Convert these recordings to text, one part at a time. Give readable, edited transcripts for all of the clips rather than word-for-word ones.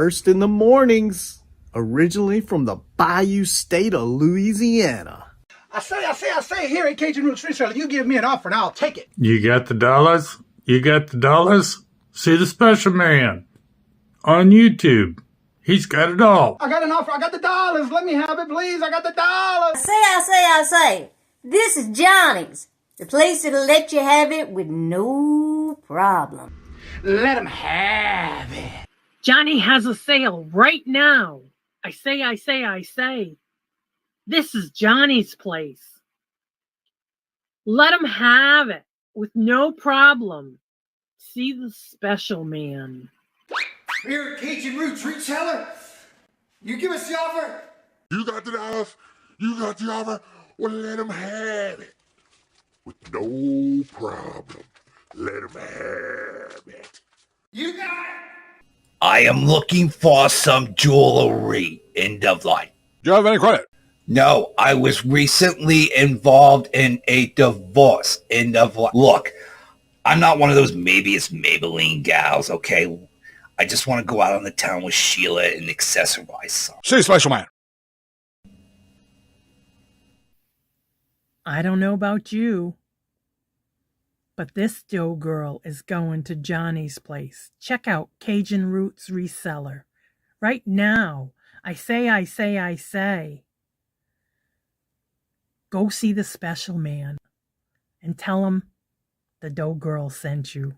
first in the mornings, originally from the Bayou State of Louisiana. I say, here at Cajun Roots Reseller, you give me an offer and I'll take it. You got the dollars? You got the dollars? See the special man on YouTube. He's got it all. I got an offer. I got the dollars. Let me have it, please. I got the dollars. I say. This is Johnny's, the place that'll let you have it with no problem. Let him have it. Johnny has a sale right now. I say. This is Johnny's place. Let him have it with no problem. See the special man. Here at Cajun Roots Reseller, you give us the offer. You got the dollars. You got the offer. Well, let him have it with no problem. Let him have it. You got it. I am looking for some jewelry. End of line. Do you have any credit? No, I was recently involved in a divorce. End of line. Look, I'm not one of those maybe it's Maybelline gals, okay? I just want to go out on the town with Sheila and accessorize some. See, special man. I don't know about you, but this dough girl is going to Johnny's place. Check out Cajun Roots Reseller right now. I say. Go see the special man and tell him the dough girl sent you.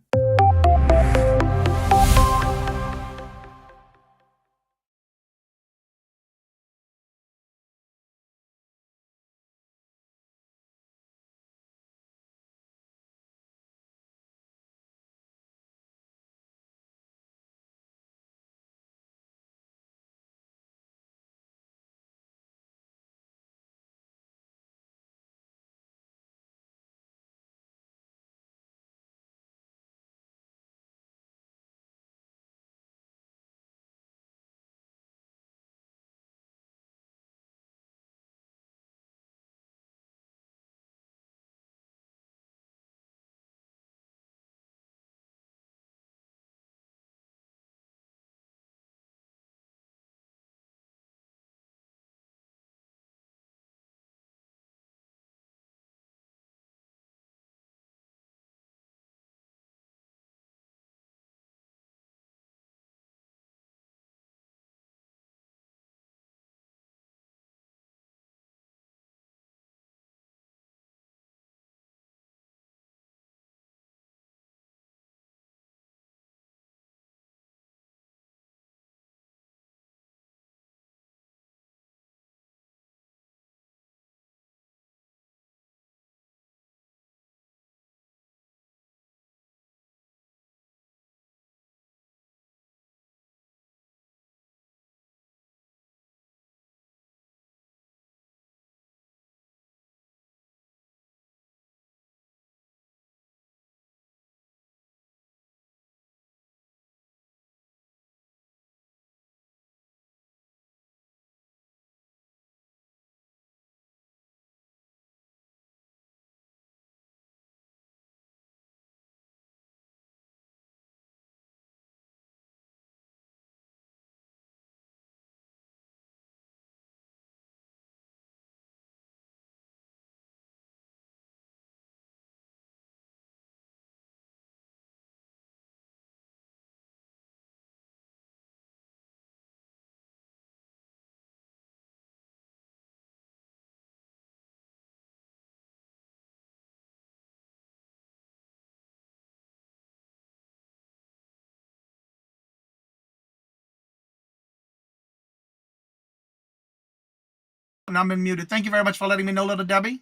And I'm muted. Thank you very much for letting me know, little Debbie.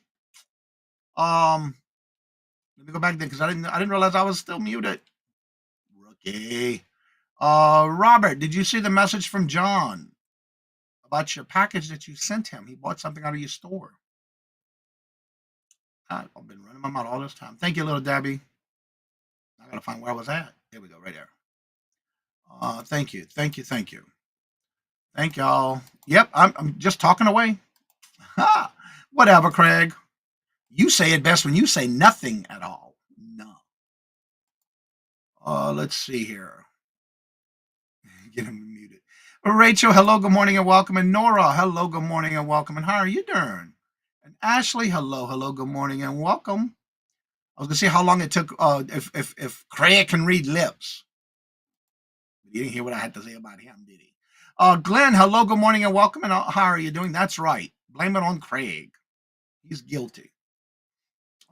Let me go back then because I didn't realize I was still muted. Rookie. Robert, did you see the message from John about your package that you sent him? He bought something out of your store. I've been running my mouth all this time. Thank you, little Debbie. I gotta find where I was at. Here we go, right there. Thank you. Thank y'all. Yep, I'm just talking away. Whatever, Craig. You say it best when you say nothing at all. No. Let's see here. Get him muted. Rachel, hello, good morning and welcome. And Nora, hello, good morning and welcome. And how are you doing? And Ashley, hello, good morning and welcome. I was gonna see how long it took if Craig can read lips. You didn't hear what I had to say about him, did he? Glenn, hello, good morning and welcome. And how are you doing? That's right. Blame it on Craig. He's guilty.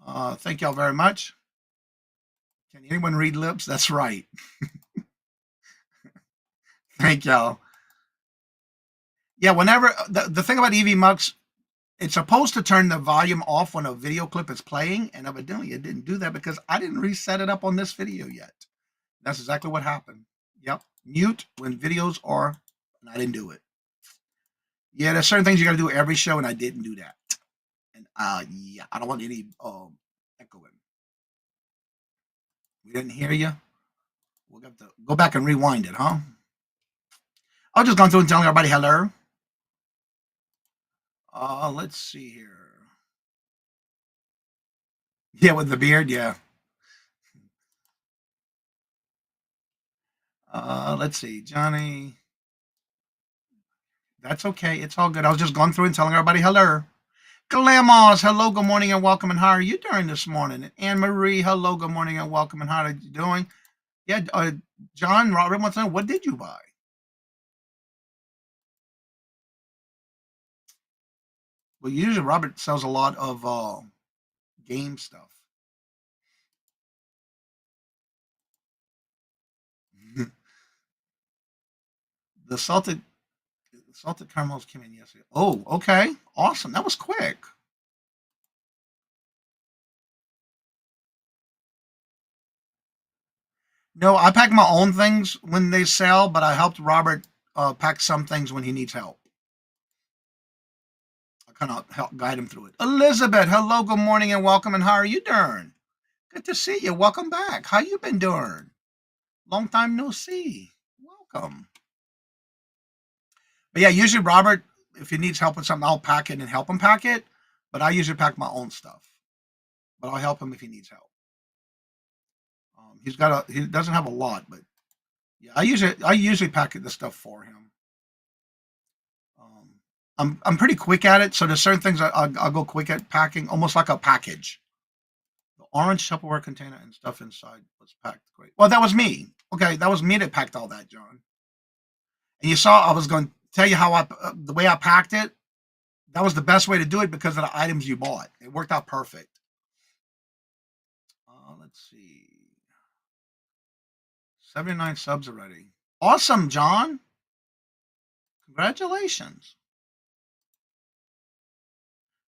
Thank y'all very much. Can anyone read lips? That's right. Thank y'all. Yeah, whenever the thing about EV Mux, it's supposed to turn the volume off when a video clip is playing, and evidently it didn't do that because I didn't reset it up on this video yet. That's exactly what happened. Yep, mute when videos are, and I didn't do it. Yeah, there's certain things you got to do every show, and I didn't do that. And yeah, I don't want any echoing. We didn't hear you. We'll have to go back and rewind it, huh? I'll just go through and tell everybody hello. Let's see here. Yeah, with the beard, yeah. Let's see, Johnny. That's okay. It's all good. I was just going through and telling everybody hello. Glamos, hello, good morning and welcome. And how are you doing this morning? And Anne Marie, hello, good morning and welcome. And how are you doing? Yeah, John Robert wants to know, what did you buy? Well, usually Robert sells a lot of game stuff. The salted caramels came in yesterday. Oh, okay. Awesome. That was quick. No, I pack my own things when they sell, but I helped Robert pack some things when he needs help. I kind of help guide him through it. Elizabeth, hello, good morning and welcome. And how are you doing? Good to see you. Welcome back. How you been doing? Long time no see. Welcome. But yeah, usually Robert, if he needs help with something, I'll pack it and help him pack it. But I usually pack my own stuff. But I'll help him if he needs help. He doesn't have a lot, but yeah, I usually pack the stuff for him. I'm pretty quick at it, so there's certain things I'll go quick at packing, almost like a package. The orange Tupperware container and stuff inside was packed great. Well, that was me. Okay, that was me that packed all that, John. And you saw I was going to tell you how the way I packed it. That was the best way to do it because of the items you bought. It worked out perfect. Let's see. 79 subs already. Awesome, John. Congratulations.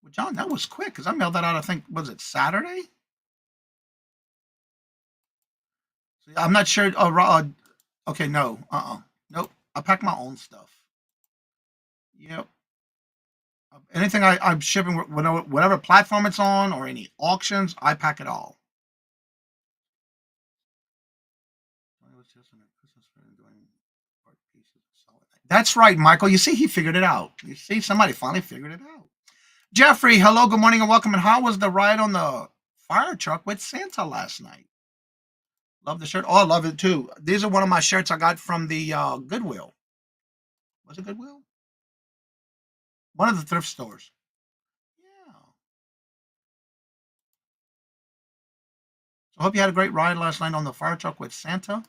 Well, John, that was quick because I mailed that out, I think, was it Saturday? So, I'm not sure. Okay, no. Nope. I pack my own stuff. Yep. Anything I'm shipping, whatever platform it's on or any auctions, I pack it all. That's right, Michael. You see, he figured it out. You see, somebody finally figured it out. Jeffrey, hello, good morning and welcome. And how was the ride on the fire truck with Santa last night? Love the shirt. Oh, I love it too. These are one of my shirts I got from the Goodwill. Was it Goodwill? One of the thrift stores. Yeah. So I hope you had a great ride last night on the fire truck with Santa,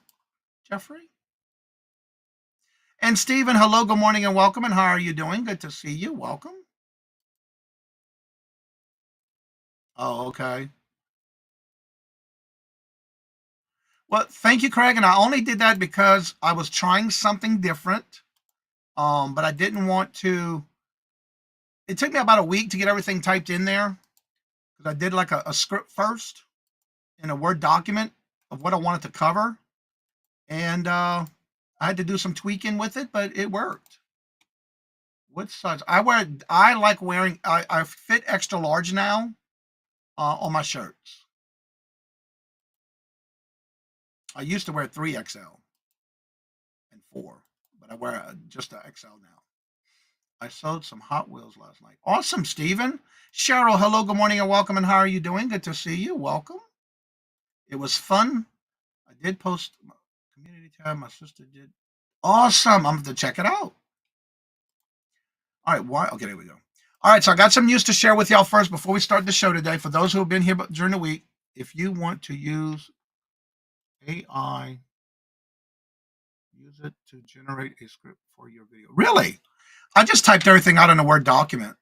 Jeffrey. And Stephen, hello, good morning and welcome. And how are you doing? Good to see you. Welcome. Oh, okay. Well, thank you, Craig. And I only did that because I was trying something different. But I didn't want to. It took me about a week to get everything typed in there because I did like a script first in a Word document of what I wanted to cover. And I had to do some tweaking with it, but it worked. What size? I like wearing, I fit extra large now on my shirts. I used to wear 3XL and 4, but I wear just a XL now. I sold some Hot Wheels last night. Awesome, Steven. Cheryl, hello, good morning and welcome. And how are you doing? Good to see you. Welcome. It was fun. I did post my community tab. My sister did Awesome. I'm going to check it out. All right. Why? Okay, there we go. All right. So I got some news to share with y'all first before we start the show today. For those who have been here during the week, if you want to use AI, use it to generate a script for your video. Really? I just typed everything out in a Word document,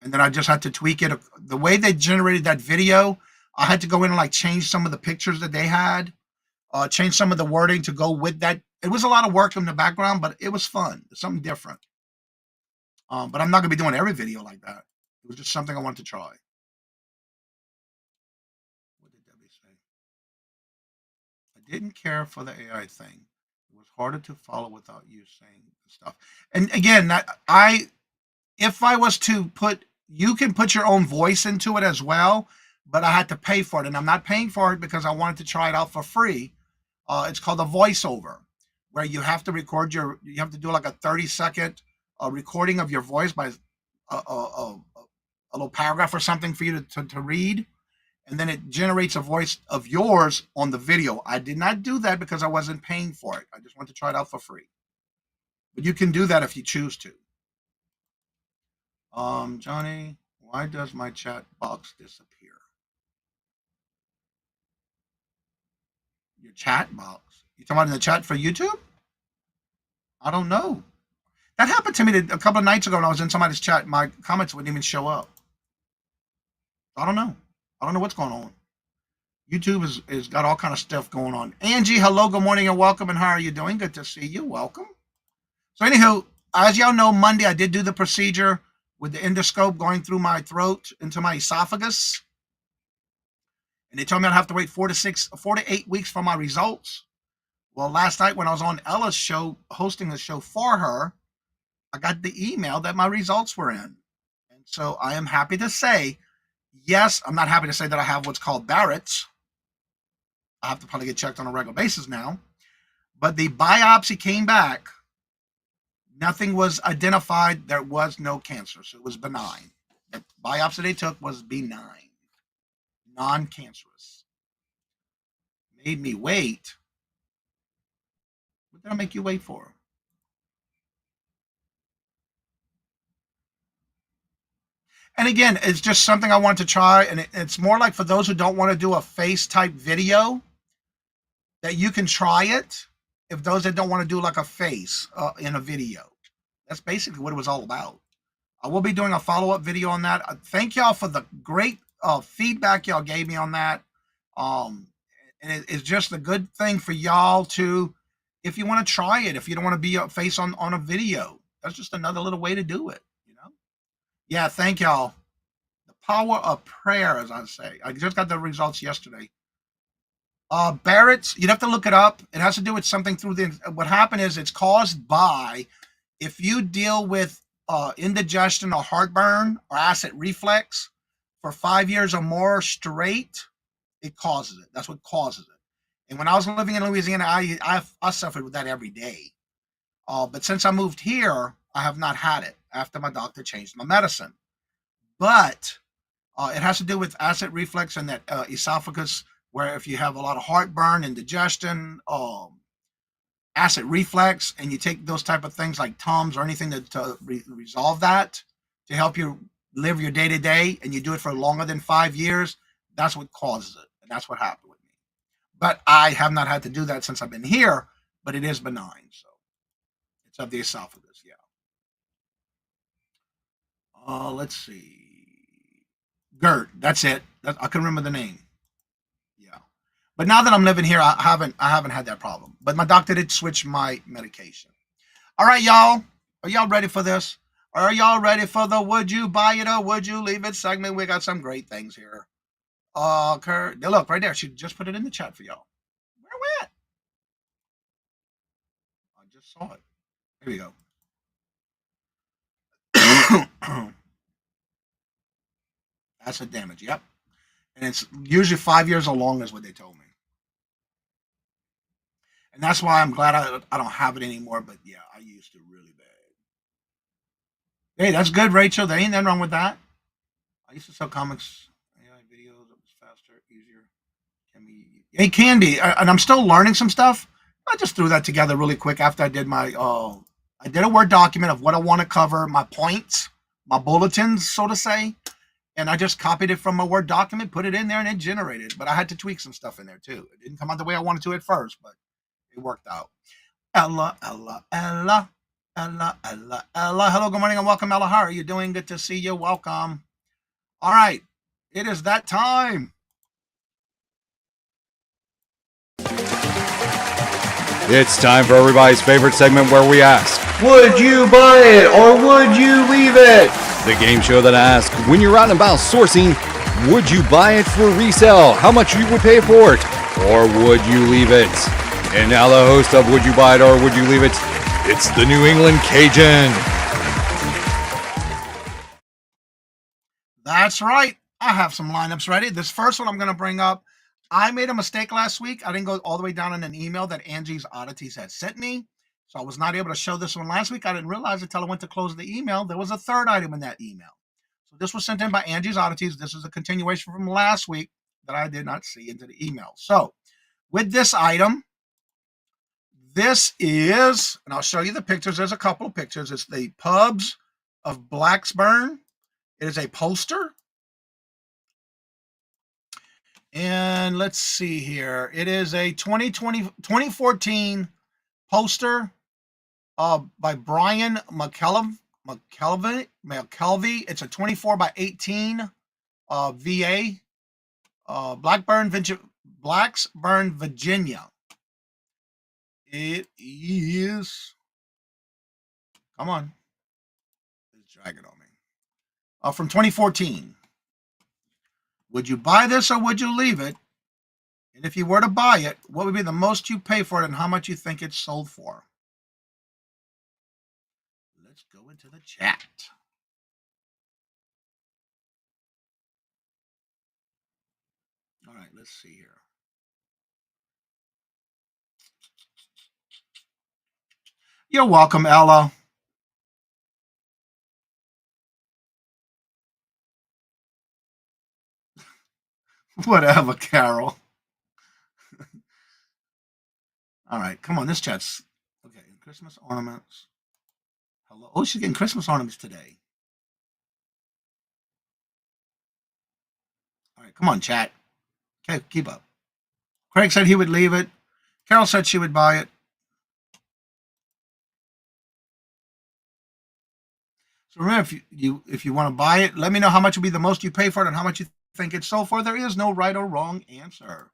and then I just had to tweak it. The way they generated that video, I had to go in and like change some of the pictures that they had, change some of the wording to go with that. It was a lot of work in the background, but it was fun. It's something different. But I'm not going to be doing every video like that. It was just something I wanted to try. What did Debbie say? I didn't care for the AI thing. It was harder to follow without you saying the stuff. And again, if I was to put, you can put your own voice into it as well, but I had to pay for it. And I'm not paying for it because I wanted to try it out for free. It's called a voiceover, where you have to record you have to do like a 30-second recording of your voice by a little paragraph or something for you to read. And then it generates a voice of yours on the video. I did not do that because I wasn't paying for it. I just wanted to try it out for free. But you can do that if you choose to. Johnny, why does my chat box disappear? Your chat box? You talking about in the chat for YouTube? I don't know. That happened to me a couple of nights ago when I was in somebody's chat. My comments wouldn't even show up. I don't know. I don't know what's going on. YouTube is got all kind of stuff going on. Angie, hello, good morning and welcome. And how are you doing? Good to see you. Welcome. So anywho, as y'all know, Monday I did do the procedure with the endoscope going through my throat into my esophagus. And they told me I'd have to wait 4 to 8 weeks for my results. Well, last night when I was on Ella's show, hosting the show for her, I got the email that my results were in. And so I am happy to say, yes, I'm not happy to say that I have what's called Barrett's. I have to probably get checked on a regular basis now. But the biopsy came back. Nothing was identified. There was no cancer. So it was benign. The biopsy they took was benign, non-cancerous. Made me wait. What did I make you wait for? And again, it's just something I want to try. And it's more like for those who don't want to do a face type video, that you can try it. If those that don't want to do like a face in a video, that's basically what it was all about. I will be doing a follow-up video on that. Thank y'all for the great feedback y'all gave me on that. And it's just a good thing for y'all to, if you want to try it, if you don't want to be a face on a video, that's just another little way to do it, you know? Yeah, thank y'all. The power of prayer, as I say. I just got the results yesterday. Barrett's, you'd have to look it up. It has to do with something through what happened is it's caused by, if you deal with indigestion or heartburn or acid reflux for 5 years or more straight, it causes it. That's what causes it. And when I was living in Louisiana, I suffered with that every day. But since I moved here, I have not had it after my doctor changed my medicine. But it has to do with acid reflux and that esophagus, where if you have a lot of heartburn, indigestion, acid reflux, and you take those type of things like Tums or anything to resolve that, to help you live your day-to-day, and you do it for longer than 5 years, that's what causes it. And that's what happened with me. But I have not had to do that since I've been here, but it is benign. So it's of the esophagus, yeah. Let's see. GERD, that's it. I can remember the name. But now that I'm living here, I haven't had that problem. But my doctor did switch my medication. All right, y'all. Are y'all ready for this? Are y'all ready for the would you buy it or would you leave it segment? We got some great things here. Kurt, look, right there. She just put it in the chat for y'all. Where we at? I just saw it. Here we go. Acid damage, yep. And it's usually 5 years or longer is what they told me. And that's why I'm glad I don't have it anymore. But yeah, I used to really bad. Hey, that's good, Rachel. There ain't nothing wrong with that. I used to sell comics, AI videos. It was faster, easier. It can be, and I'm still learning some stuff. I just threw that together really quick after I did my, I did a Word document of what I want to cover, my points, my bulletins, so to say. And I just copied it from my Word document, put it in there, and it generated. But I had to tweak some stuff in there, too. It didn't come out the way I wanted to at first, but it worked out. Ella. Hello, good morning, and welcome, Ella. How are you doing? Good to see you. Welcome. All right. It is that time. It's time for everybody's favorite segment where we ask, Would you buy it or would you leave it? the game show that asks, when you're out and about sourcing, would you buy it for resale? How much you would pay for it? Or would you leave it? And now the host of Would You Buy It or Would You Leave It? It's the New England Kajun. That's right. I have some lineups ready. This first one I'm going to bring up. I made a mistake last week. I didn't go all the way down in an email that Angie's Oddities had sent me. So I was not able to show this one last week. I didn't realize until I went to close the email, there was a third item in that email. So this was sent in by Angie's Oddities. This is a continuation from last week that I did not see into the email. So with this item, this is, and I'll show you the pictures. There's a couple of pictures. It's the Pubs of Blacksburn. It is a poster. And let's see here. It is a 2014 poster by Brian McKelvey. It's a 24 by 18 VA, Blacksburn, Virginia. It is, come on. It's dragging on me. From 2014. Would you buy this or would you leave it? And if you were to buy it, what would be the most you pay for it and how much you think it's sold for? Let's go into the chat. All right, let's see here. You're welcome, Ella. Whatever, Carol. All right, come on. This chat's okay. Christmas ornaments. Hello. Oh, she's getting Christmas ornaments today. All right, come on, chat. Okay, keep up. Craig said he would leave it. Carol said she would buy it. So remember, if you want to buy it, let me know how much would be the most you pay for it and how much you think it's sold for. There is no right or wrong answer.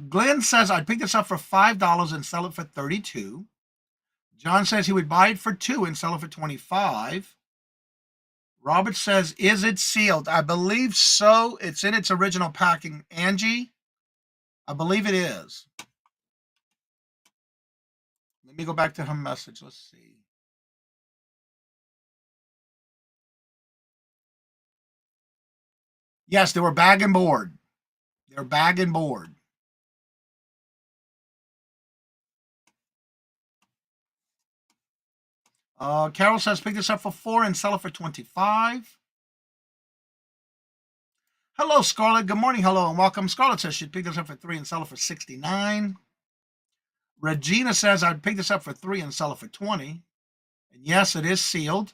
Glenn says I'd pick this up for $5 and sell it for $32. John says he would buy it for $2 and sell it for $25. Robert says, is it sealed? I believe so. It's in its original packing. Angie, I believe it is. Let me go back to her message. Let's see. Yes, they were bag and board. They're bag and board. Carol says pick this up for $4 and sell it for $25. Hello, Scarlett. Good morning. Hello and welcome. Scarlett says she'd pick this up for $3 and sell it for $69. Regina says I'd pick this up for $3 and sell it for $20. And yes, it is sealed.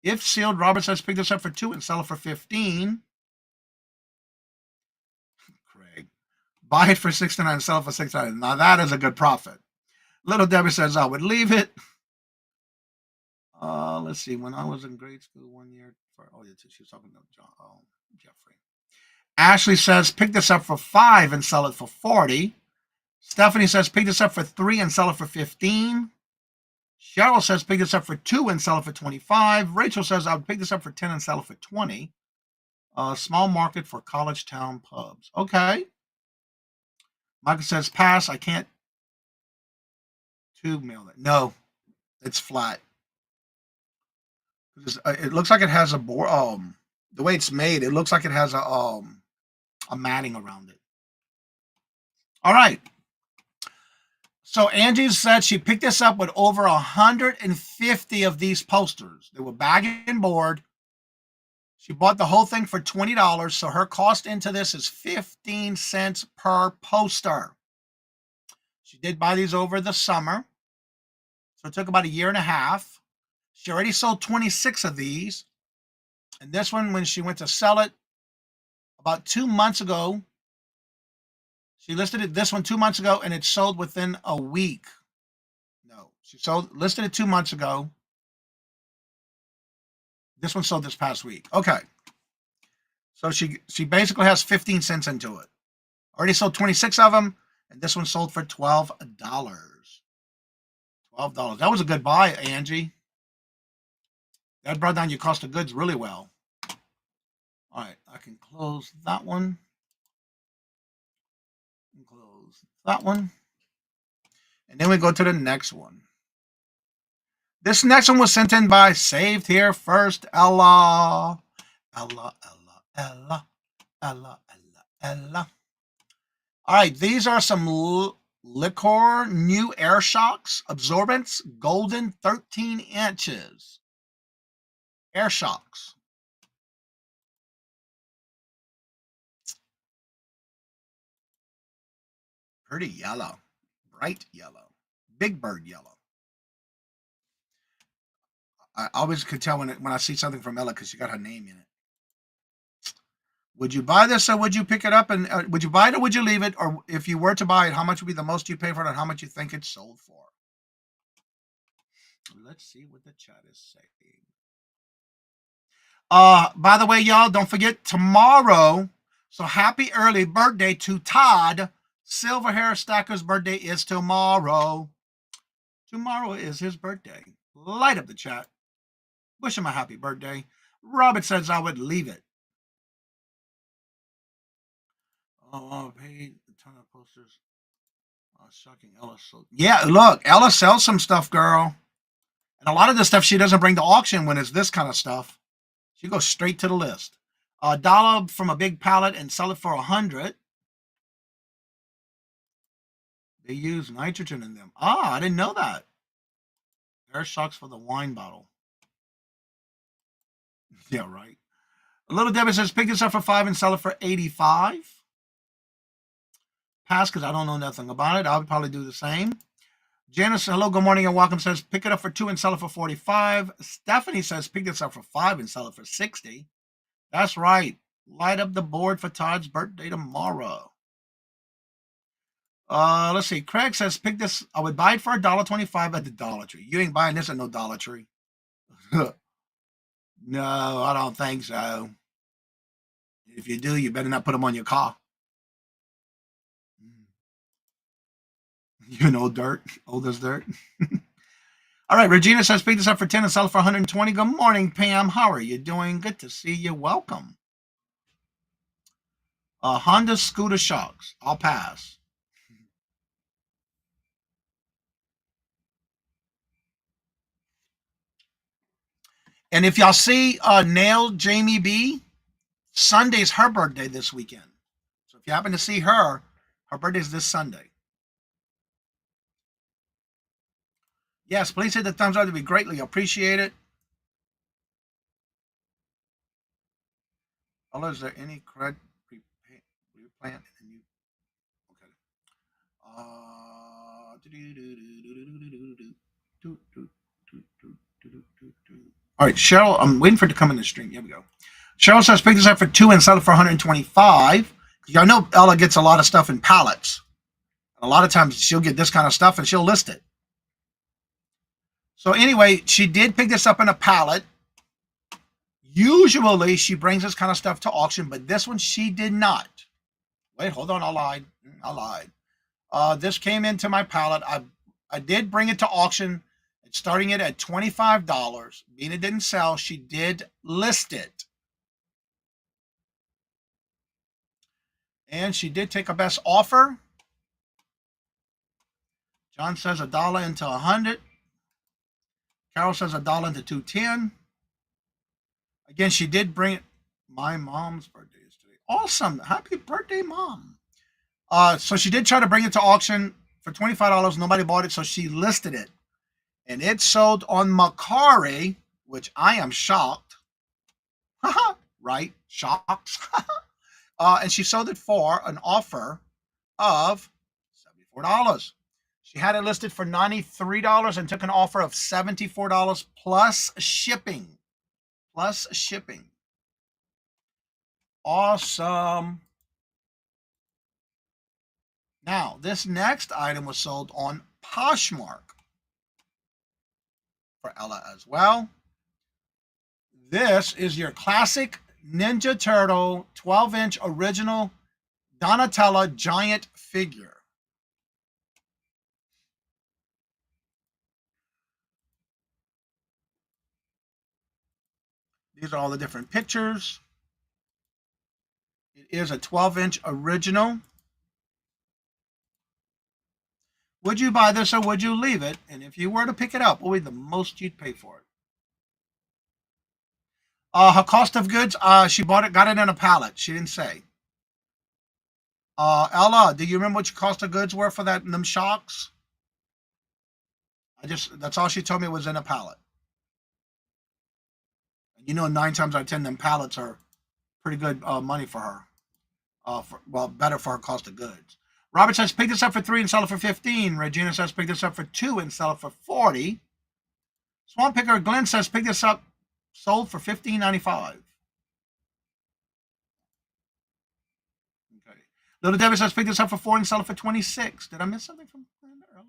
If sealed, Robert says pick this up for $2 and sell it for $15. Craig, buy it for $69 and sell it for $69. Now that is a good profit. Little Debbie says I would leave it. Let's see. When I was in grade school 1 year, she was talking to Jeffrey. Ashley says pick this up for $5 and sell it for $40. Stephanie says pick this up for $3 and sell it for $15. Cheryl says pick this up for $2 and sell it for $25. Rachel says I would pick this up for $10 and sell it for $20. Small market for college town pubs. Okay. Michael says pass. I can't tube mail it. No, it's flat. It looks like it has a board. The way it's made, it looks like it has a matting around it. All right. So Angie said she picked this up with over 150 of these posters. They were bag and board, She bought the whole thing for $20, so her cost into this is 15 cents per poster. She did buy these over the summer, so it took about a year and a half. She already sold 26 of these, and this one, when she went to sell it about 2 months ago, she listed this one 2 months ago, and it sold within a week. No, she listed it 2 months ago. This one sold this past week. Okay. So she basically has 15 cents into it. Already sold 26 of them, and this one sold for $12. $12. That was a good buy, Angie. That brought down your cost of goods really well. All right, I can close that one. Close that one. And then we go to the next one. This next one was sent in by Saved Here First, Ella. Ella. All right, these are some Liquor new air shocks, absorbents, golden 13 inches. Air shocks. Pretty yellow, bright yellow, big bird yellow. I always could tell when I see something from Ella because she got her name in it. Would you buy this or would you pick it up? And would you buy it or would you leave it? Or if you were to buy it, how much would be the most you pay for it and how much you think it's sold for? Let's see what the chat is saying. By the way, y'all, don't forget tomorrow. So happy early birthday to Todd. Silver Hair Stacker's birthday is tomorrow. Tomorrow is his birthday. Light up the chat. Wish him a happy birthday. Robert says I would leave it. Oh, paid a ton of posters. Shocking Ella sold. Yeah, look, Ella sells some stuff, girl. And a lot of the stuff she doesn't bring to auction when it's this kind of stuff. She goes straight to the list. $1 from a big pallet and sell it for $100. They use nitrogen in them. Ah, I didn't know that. Air shocks for the wine bottle. Yeah, right. A Little Debbie says, pick this up for $5 and sell it for $85. Pass, because I don't know nothing about it. I would probably do the same. Janice, hello, good morning and welcome, says, pick it up for $2 and sell it for $45. Stephanie says, pick this up for $5 and sell it for $60. That's right. Light up the board for Todd's birthday tomorrow. Let's see. Craig says, pick this. I would buy it for $1.25 at the Dollar Tree. You ain't buying this at no Dollar Tree. No, I don't think so. If you do, you better not put them on your car. You know, dirt. Old as dirt. All right. Regina says, pick this up for $10 and sell it for $120. Good morning, Pam. How are you doing? Good to see you. Welcome. Honda scooter shocks. I'll pass. And if y'all see Nail Jamie B, Sunday's her birthday this weekend. So if you happen to see her, her birthday's this Sunday. Yes, please hit the thumbs up. It would be greatly appreciated. Oh, is there any correct plant in the new? Okay. All right, Cheryl, I'm waiting for it to come in the stream. Here we go. Cheryl says, pick this up for $2 and sell it for $125. Y'all know Ella gets a lot of stuff in pallets. And a lot of times she'll get this kind of stuff and she'll list it. So anyway, she did pick this up in a pallet. Usually she brings this kind of stuff to auction, but this one she did not. Wait, hold on, I lied. This came into my pallet. I did bring it to auction, starting it at $25. Being it didn't sell, she did list it. And she did take a best offer. John says $1 into 100. Carol says $1 into 210. Again, she did bring it. My mom's birthday is today. Awesome. Happy birthday, Mom. So she did try to bring it to auction for $25. Nobody bought it, so she listed it. And it sold on Macari, which I am shocked. right? Shocks. And she sold it for an offer of $74. She had it listed for $93 and took an offer of $74 plus shipping. Plus shipping. Awesome. Now, this next item was sold on Poshmark for Ella as well. This is your classic Ninja Turtle 12-inch original Donatella giant figure. These are all the different pictures. It is a 12-inch original. Would you buy this or would you leave it? And if you were to pick it up, what would be the most you'd pay for it? Her cost of goods, she got it in a pallet. She didn't say. Ella, do you remember what your cost of goods were for them shocks? That's all she told me was in a pallet. You know, 9 times out of 10, them pallets are pretty good money for her. Better for her cost of goods. Robert says, pick this up for $3 and sell it for $15. Regina says, pick this up for $2 and sell it for $40. Swamp Picker Glenn says, pick this up, sold for $15.95. Okay. Little Debbie says, pick this up for $4 and sell it for $26. Did I miss something from earlier?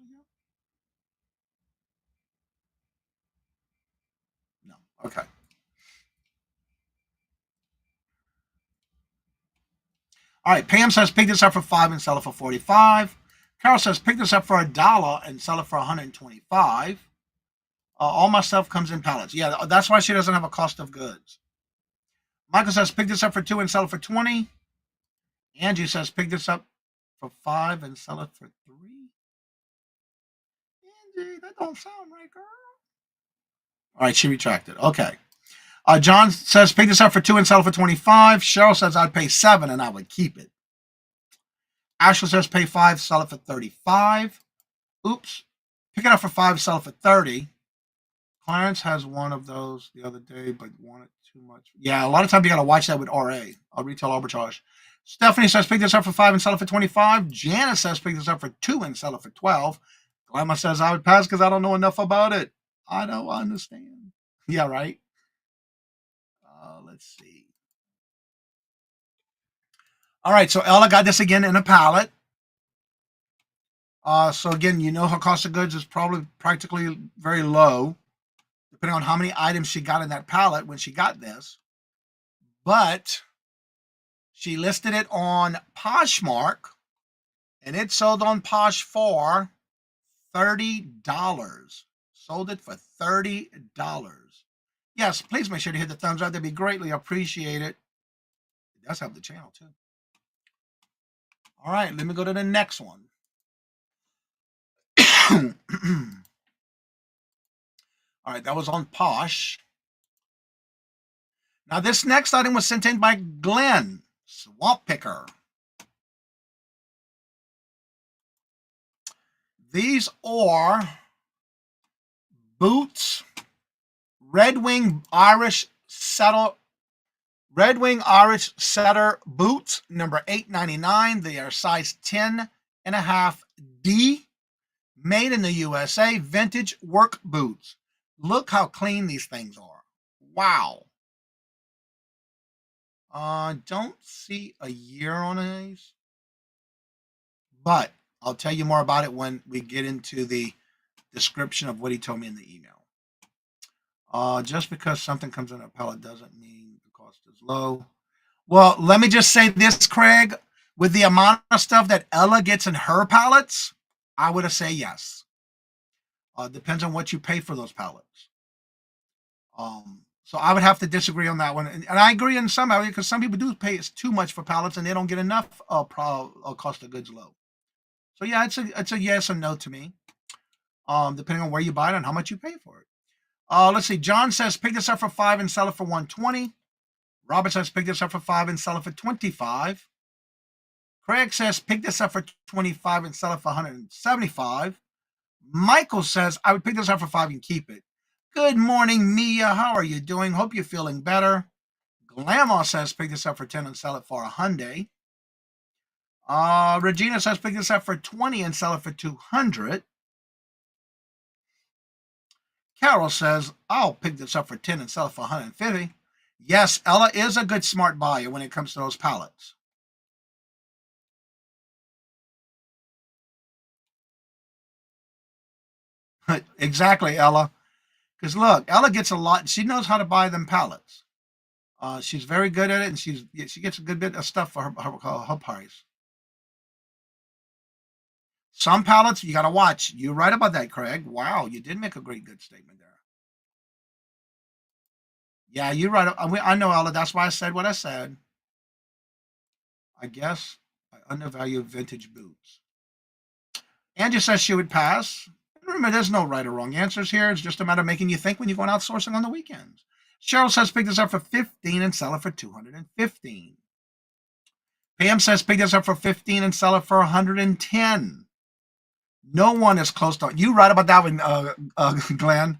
No. Okay. All right, Pam says, pick this up for $5 and sell it for $45. Carol says, pick this up for $1 and sell it for $125. All my stuff comes in pallets. Yeah, that's why she doesn't have a cost of goods. Michael says, pick this up for $2 and sell it for $20. Angie says, pick this up for $5 and sell it for $3. Angie, that don't sound right, girl. All right, she retracted. Okay. John says, pick this up for $2 and sell it for $25. Cheryl says, I'd pay $7 and I would keep it. Ashley says, pay $5, sell it for $35. Oops. Pick it up for $5, sell it for $30. Clarence has one of those the other day, but wanted too much. Yeah, a lot of times you got to watch that with RA, retail arbitrage. Stephanie says, pick this up for $5 and sell it for $25. Janice says, pick this up for $2 and sell it for $12. Glamma says, I would pass because I don't know enough about it. I don't understand. Yeah, right. Let's see. All right, so Ella got this again in a pallet. So again, you know her cost of goods is probably practically very low, depending on how many items she got in that pallet when she got this. But she listed it on Poshmark, and it sold on Posh for $30. Sold it for $30. Yes, please make sure to hit the thumbs up. That'd be greatly appreciated. It does help the channel, too. All right, let me go to the next one. All right, that was on Posh. Now, this next item was sent in by Glenn, Swamp Picker. These are boots, Red Wing Irish Setter boots, number 899. They are size 10.5D, made in the USA, vintage work boots. Look how clean these things are. Wow. Don't see a year on these, but I'll tell you more about it when we get into the description of what he told me in the email. Just because something comes in a pallet doesn't mean the cost is low. Well, let me just say this, Craig. With the amount of stuff that Ella gets in her pallets, I would have said yes. Depends on what you pay for those pallets. So I would have to disagree on that one. And I agree in some areas because some people do pay too much for pallets and they don't get enough cost of goods low. So yeah, it's a yes or no to me, depending on where you buy it and how much you pay for it. Let's see. John says, pick this up for $5 and sell it for $120. Robert says, pick this up for $5 and sell it for $25. Craig says, pick this up for $25 and sell it for $175. Michael says, I would pick this up for $5 and keep it. Good morning, Mia. How are you doing? Hope you're feeling better. Grandma says pick this up for 10 and sell it for $100. Regina says pick this up for 20 and sell it for $200. Carol says I'll pick this up for 10 and sell it for $150. Yes, Ella is a good smart buyer when it comes to those pallets. Exactly, Ella. Because look, Ella gets a lot. She knows how to buy them pallets. She's very good at it, and she gets a good bit of stuff for her price. Some pallets you got to watch. You're right about that, Craig. Wow, you did make a good statement there. Yeah, you're right. I know, Ella. That's why I said what I said. I guess I undervalue vintage boots. Angie says she would pass. Remember, there's no right or wrong answers here. It's just a matter of making you think when you're going out sourcing on the weekends. Cheryl says pick this up for $15 and sell it for $215. Pam says pick this up for $15 and sell it for $110. No one is close to you. Right about that one, Glenn.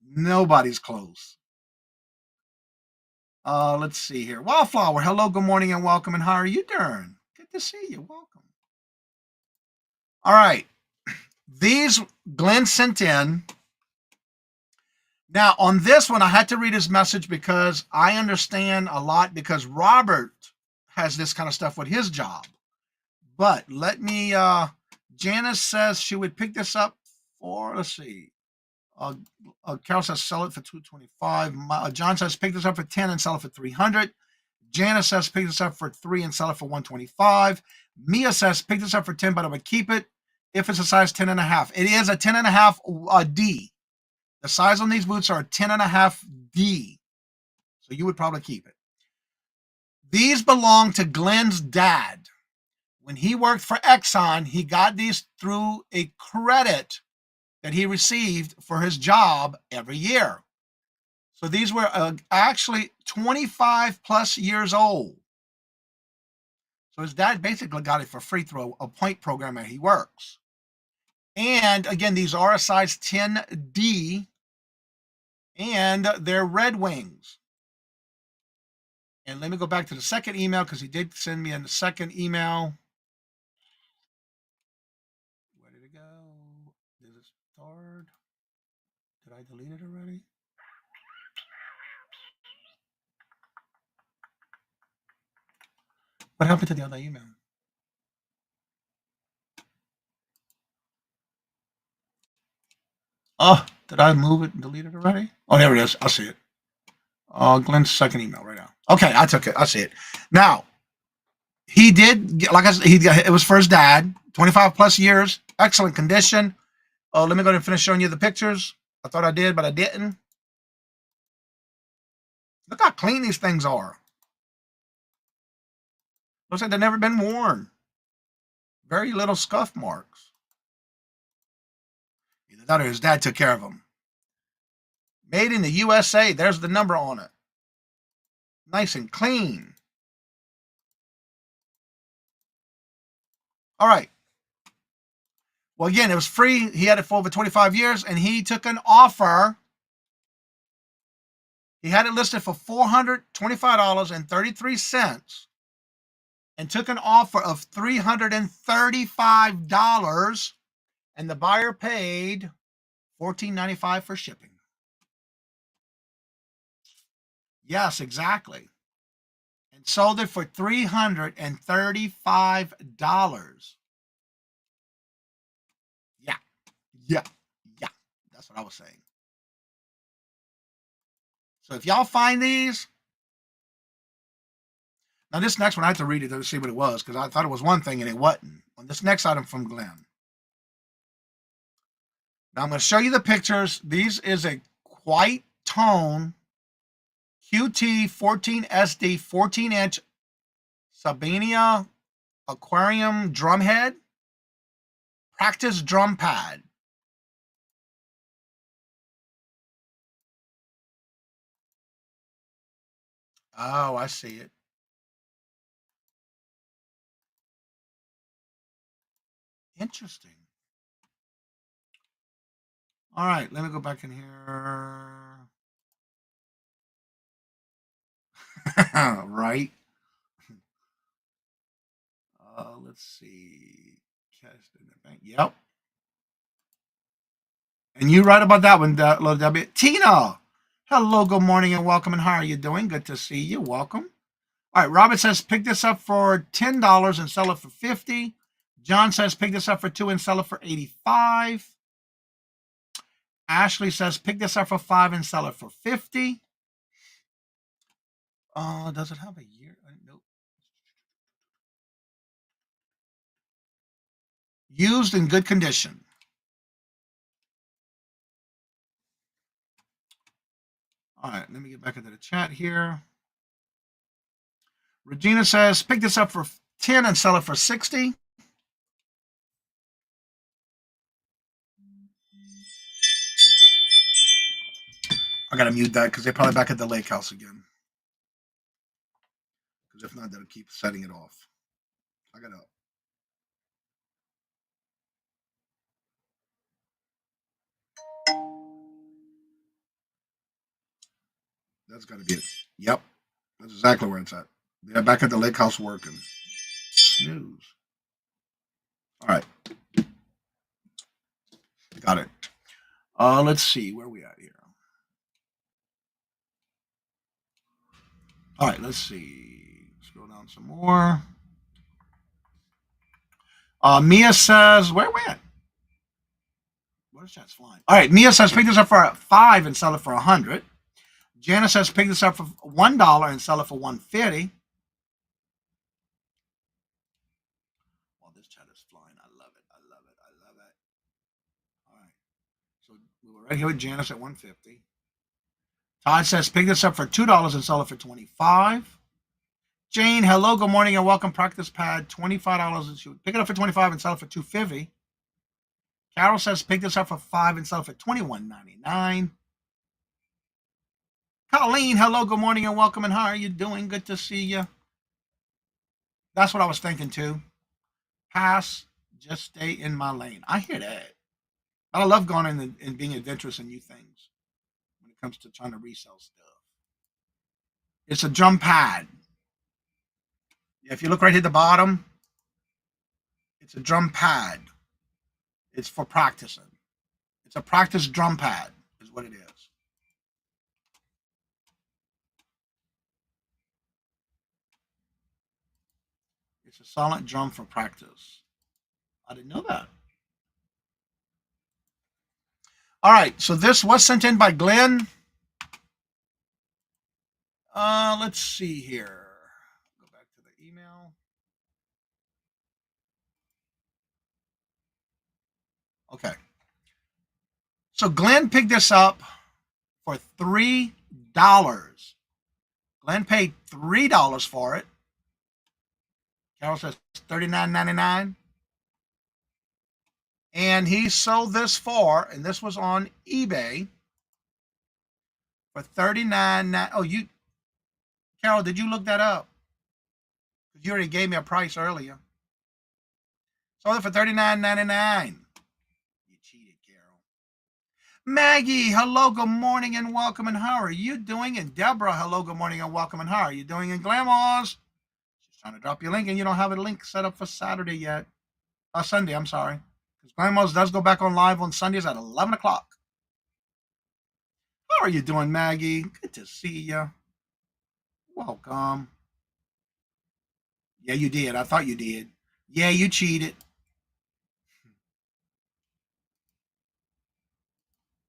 Nobody's close. Let's see here. Wildflower, hello, good morning, and welcome. And how are you doing? Good to see you. Welcome. All right. These Glenn sent in. Now, on this one, I had to read his message because I understand a lot because Robert has this kind of stuff with his job. But let me, Janice says she would pick this up for, let's see. Carol says sell it for $225. John says pick this up for 10 and sell it for $300. Janice says pick this up for 3 and sell it for $125. Mia says pick this up for 10, but I would keep it if it's a size 10.5. It is a 10.5 D. The size on these boots are a 10.5 D. So you would probably keep it. These belong to Glenn's dad. When he worked for Exxon, he got these through a credit that he received for his job every year. So these were actually 25 plus years old. So his dad basically got it for free through a point program that he works. And again, these are a size 10D, and they're Red Wings. And let me go back to the second email because he did send me in the second email. Where did it go? Did it start? Did I delete it already? What happened to the other email? Oh, did I move it and delete it already? Oh, there it is. I see it. Glenn's second email right now. Okay, I took it. I see it. Now, he did, like I said, it was for his dad, 25 plus years, excellent condition. Let me go ahead and finish showing you the pictures. I thought I did, but I didn't. Look how clean these things are. Looks like they've never been worn. Very little scuff marks. Either that or his dad took care of them. Made in the USA. There's the number on it. Nice and clean. All right. Well, again, it was free. He had it for over 25 years, and he took an offer. He had it listed for $425.33 and took an offer of $335, and the buyer paid $14.95 for shipping. Yes, exactly. And sold it for $335. Yeah. That's what I was saying. So if y'all find these, now this next one I have to read it to see what it was because I thought it was one thing and it wasn't. On this next item from Glenn. Now I'm going to show you the pictures. These is a white tone QT 14 SD 14-inch Sabina aquarium drumhead practice drum pad. Oh, I see it. Interesting. All right, let me go back in here. Right. Let's see. Cash in the bank. Yep. And you right about that one, little W. Tina. Hello, good morning, and welcome. And how are you doing? Good to see you. Welcome. All right. Robert says pick this up for $10 and sell it for $50. John says pick this up for $2 and sell it for $85. Ashley says pick this up for $5 and sell it for $50. Does it have a year? Nope. Used in good condition. All right, let me get back into the chat here. Regina says pick this up for 10 and sell it for 60. I gotta mute that because they're probably back at the lake house again. Because if not, they'll keep setting it off. I gotta. That's gotta be it. Yep, that's exactly where it's at. They're back at the lake house working. Snooze. All right, got it. Let's see where we at here. All right, let's see. Scroll down some more. Mia says, where we at? Where's chat's flying? All right, Mia says pick this up for $5 and sell it for $100. Jana says pick this up for $1 and sell it for $150. Well, this chat is flying. I love it. I love it. I love it. All right. So we were right here with Janice at $150. Todd says pick this up for $2 and sell it for $25. Jane, hello, good morning, and welcome. Practice pad, $25 and shoot. Pick it up for $25 and sell it for $250. Carol says pick this up for $5 and sell it for $21.99. Colleen, hello, good morning, and welcome. And how are you doing? Good to see you. That's what I was thinking too. Pass, just stay in my lane. I hear that. But I love going in and being adventurous in new things when it comes to trying to resell stuff. It's a drum pad. If you look right here at the bottom, it's a drum pad. It's for practicing. It's a practice drum pad, is what it is. It's a solid drum for practice. I didn't know that. All right, so this was sent in by Glenn. Let's see here. Go back to the email. Okay. So Glenn picked this up for $3. Glenn paid $3 for it. Carol says $39.99. And he sold this for, and this was on eBay, for $39. Oh, Carol, did you look that up? You already gave me a price earlier. Sold it for $39.99. You cheated, Carol. Maggie, hello, good morning, and welcome. And how are you doing? And Deborah, hello, good morning, and welcome. And how are you doing? And Glamours, she's trying to drop your link, and you don't have a link set up for Saturday yet. Sunday, I'm sorry. Because Glamours does go back on live on Sundays at 11 o'clock. How are you doing, Maggie? Good to see you. Welcome. Yeah, you did. I thought you did. Yeah, you cheated.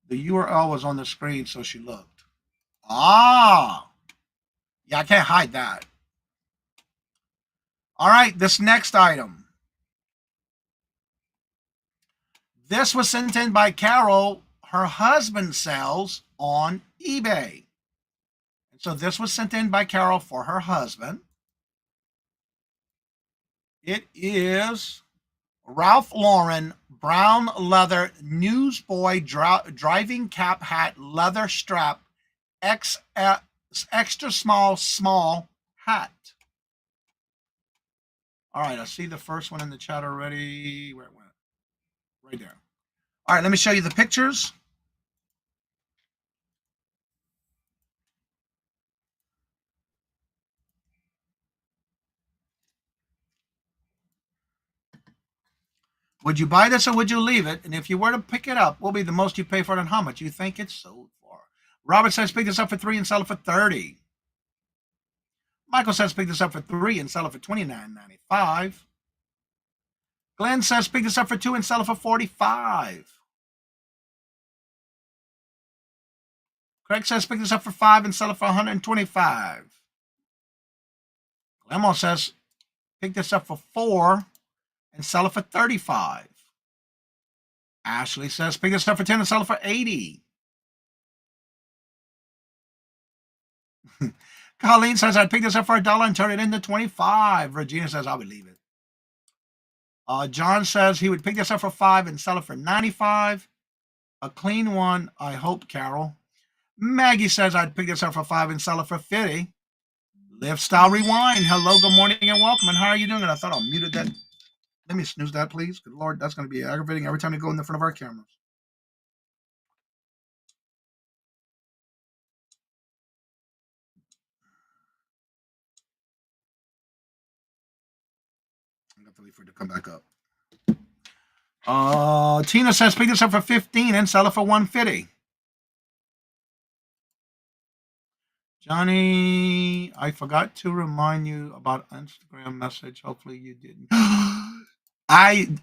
The URL was on the screen, so she looked. Ah. Yeah, I can't hide that. All right, this next item. This was sent in by Carol. Her husband sells on eBay. And so this was sent in by Carol for her husband. It is Ralph Lauren brown leather newsboy driving cap hat leather strap extra small hat. All right, I see the first one in the chat already. Where it went? Right there. All right, let me show you the pictures. Would you buy this or would you leave it? And if you were to pick it up, what will be the most you pay for it and how much you think it's sold for? Robert says pick this up for $3 and sell it for $30. Michael says pick this up for $3 and sell it for $29.95. Glenn says pick this up for $2 and sell it for $45. Craig says pick this up for $5 and sell it for $125. Clemo says pick this up for $4 and sell it for $35. Ashley says pick this up for $10 and sell it for $80. Colleen says I'd pick this up for $1 and turn it into $25. Regina says I would leave it. John says he would pick this up for $5 and sell it for $95. A clean one, I hope, Carol. Maggie says I'd pick this up for $5 and sell it for $50. Live Style Rewind. Hello, good morning, and welcome. And how are you doing? And I thought I muted that. Let me snooze that, please. Good Lord, that's going to be aggravating every time you go in the front of our cameras. I got to wait for it to come back up. Tina says pick this up for $15 and sell it for $150. Johnny, I forgot to remind you about Instagram message. Hopefully you didn't.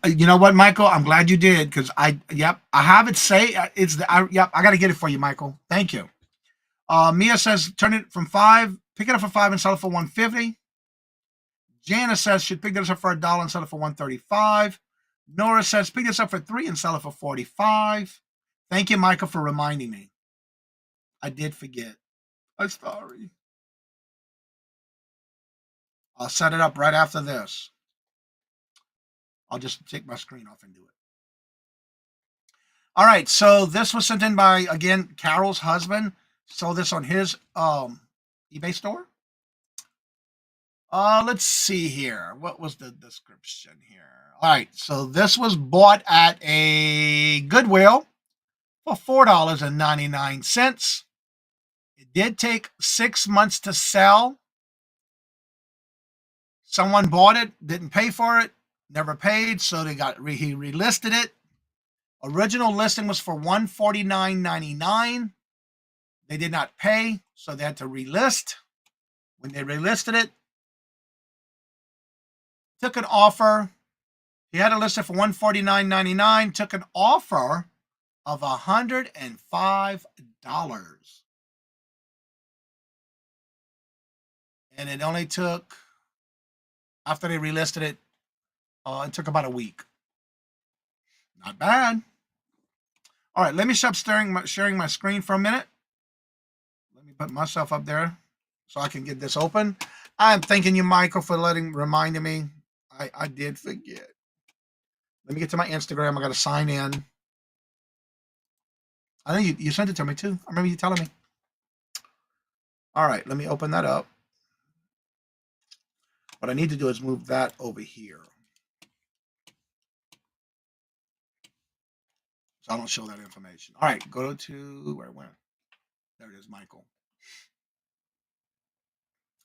You know what, Michael? I'm glad you did because I have it say I got to get it for you, Michael. Thank you. Mia says turn it from $5, pick it up for $5 and sell it for $150. Jana says should pick this up for $1 and sell it for $135. Nora says pick this up for $3 and sell it for $45. Thank you, Michael, for reminding me. I did forget. I'm sorry. I'll set it up right after this. I'll just take my screen off and do it. All right, so this was sent in by, again, Carol's husband. Sold this on his eBay store. Let's see here. What was the description here? All right, so this was bought at a Goodwill for $4.99. It did take 6 months to sell. Someone bought it, didn't pay for it, never paid, so he relisted it. Original listing was for $149.99. They did not pay, so they had to relist. When they relisted it, took an offer. He had it listed for $149.99, took an offer of $105. And it only took, after they relisted it, it took about a week. Not bad. All right, let me stop sharing my screen for a minute. Let me put myself up there so I can get this open. I'm thanking you, Michael, for reminding me. I did forget. Let me get to my Instagram. I got to sign in. I think you sent it to me too. I remember you telling me. All right, let me open that up. What I need to do is move that over here, so I don't show that information. All right, go to where it went. There it is, Michael.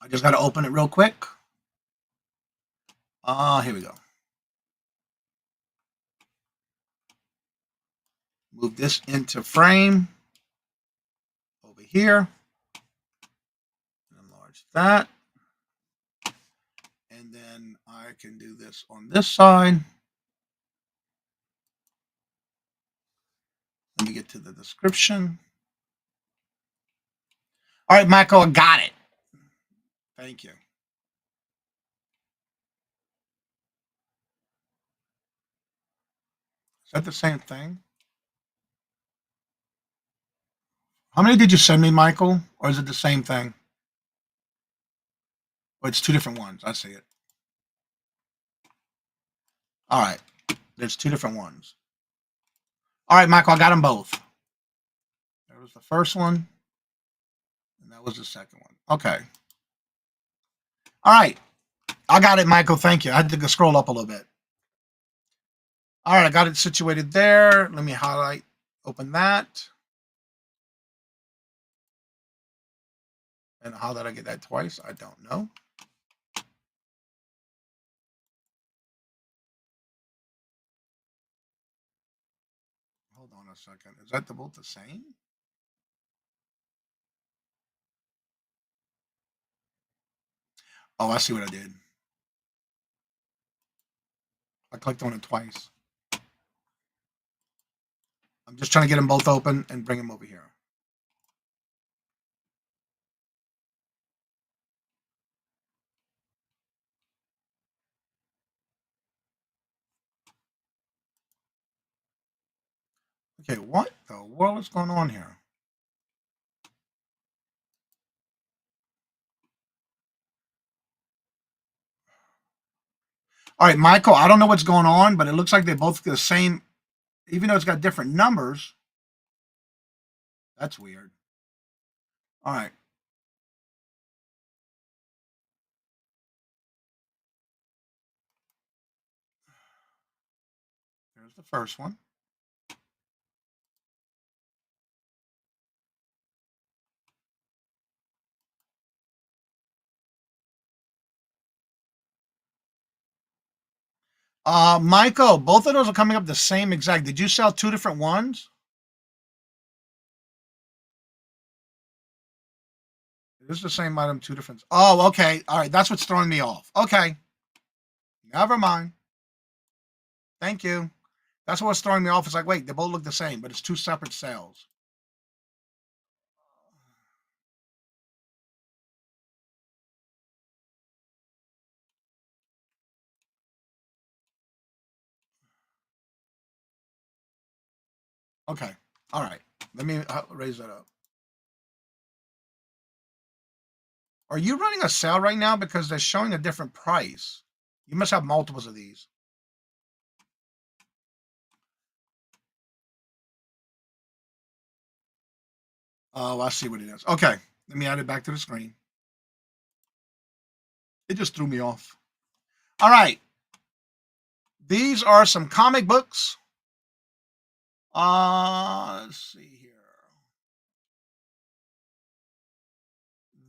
I just got to open it real quick. Here we go. Move this into frame over here. Enlarge that. And then I can do this on this side. Let me get to the description. All right, Michael, I got it. Thank you. Is that the same thing? How many did you send me, Michael? Or is it the same thing? Or it's two different ones. I see it. All right. There's two different ones. All right, Michael, I got them both. There was the first one, and that was the second one. Okay. All right. I got it, Michael. Thank you. I had to go scroll up a little bit. All right, I got it situated there. Let me highlight, open that. And how did I get that twice? I don't know. Hold on a second. Is that both the same? Oh, I see what I did. I clicked on it twice. I'm just trying to get them both open and bring them over here. Okay, what the world is going on here? All right, Michael, I don't know what's going on, but it looks like they both get the same, even though it's got different numbers. That's weird. All right. There's the first one. Michael, both of those are coming up the same exact. Did you sell two different ones? This is the same item, two different. Oh, okay. All right. That's what's throwing me off. Okay. Never mind. Thank you. That's what's throwing me off. It's like, wait, they both look the same, but it's two separate sales. Okay. All right. Let me raise that up. Are you running a sale right now? Because they're showing a different price. You must have multiples of these. Oh, I see what it is. Okay. Let me add it back to the screen. It just threw me off. All right. These are some comic books. Let's see here.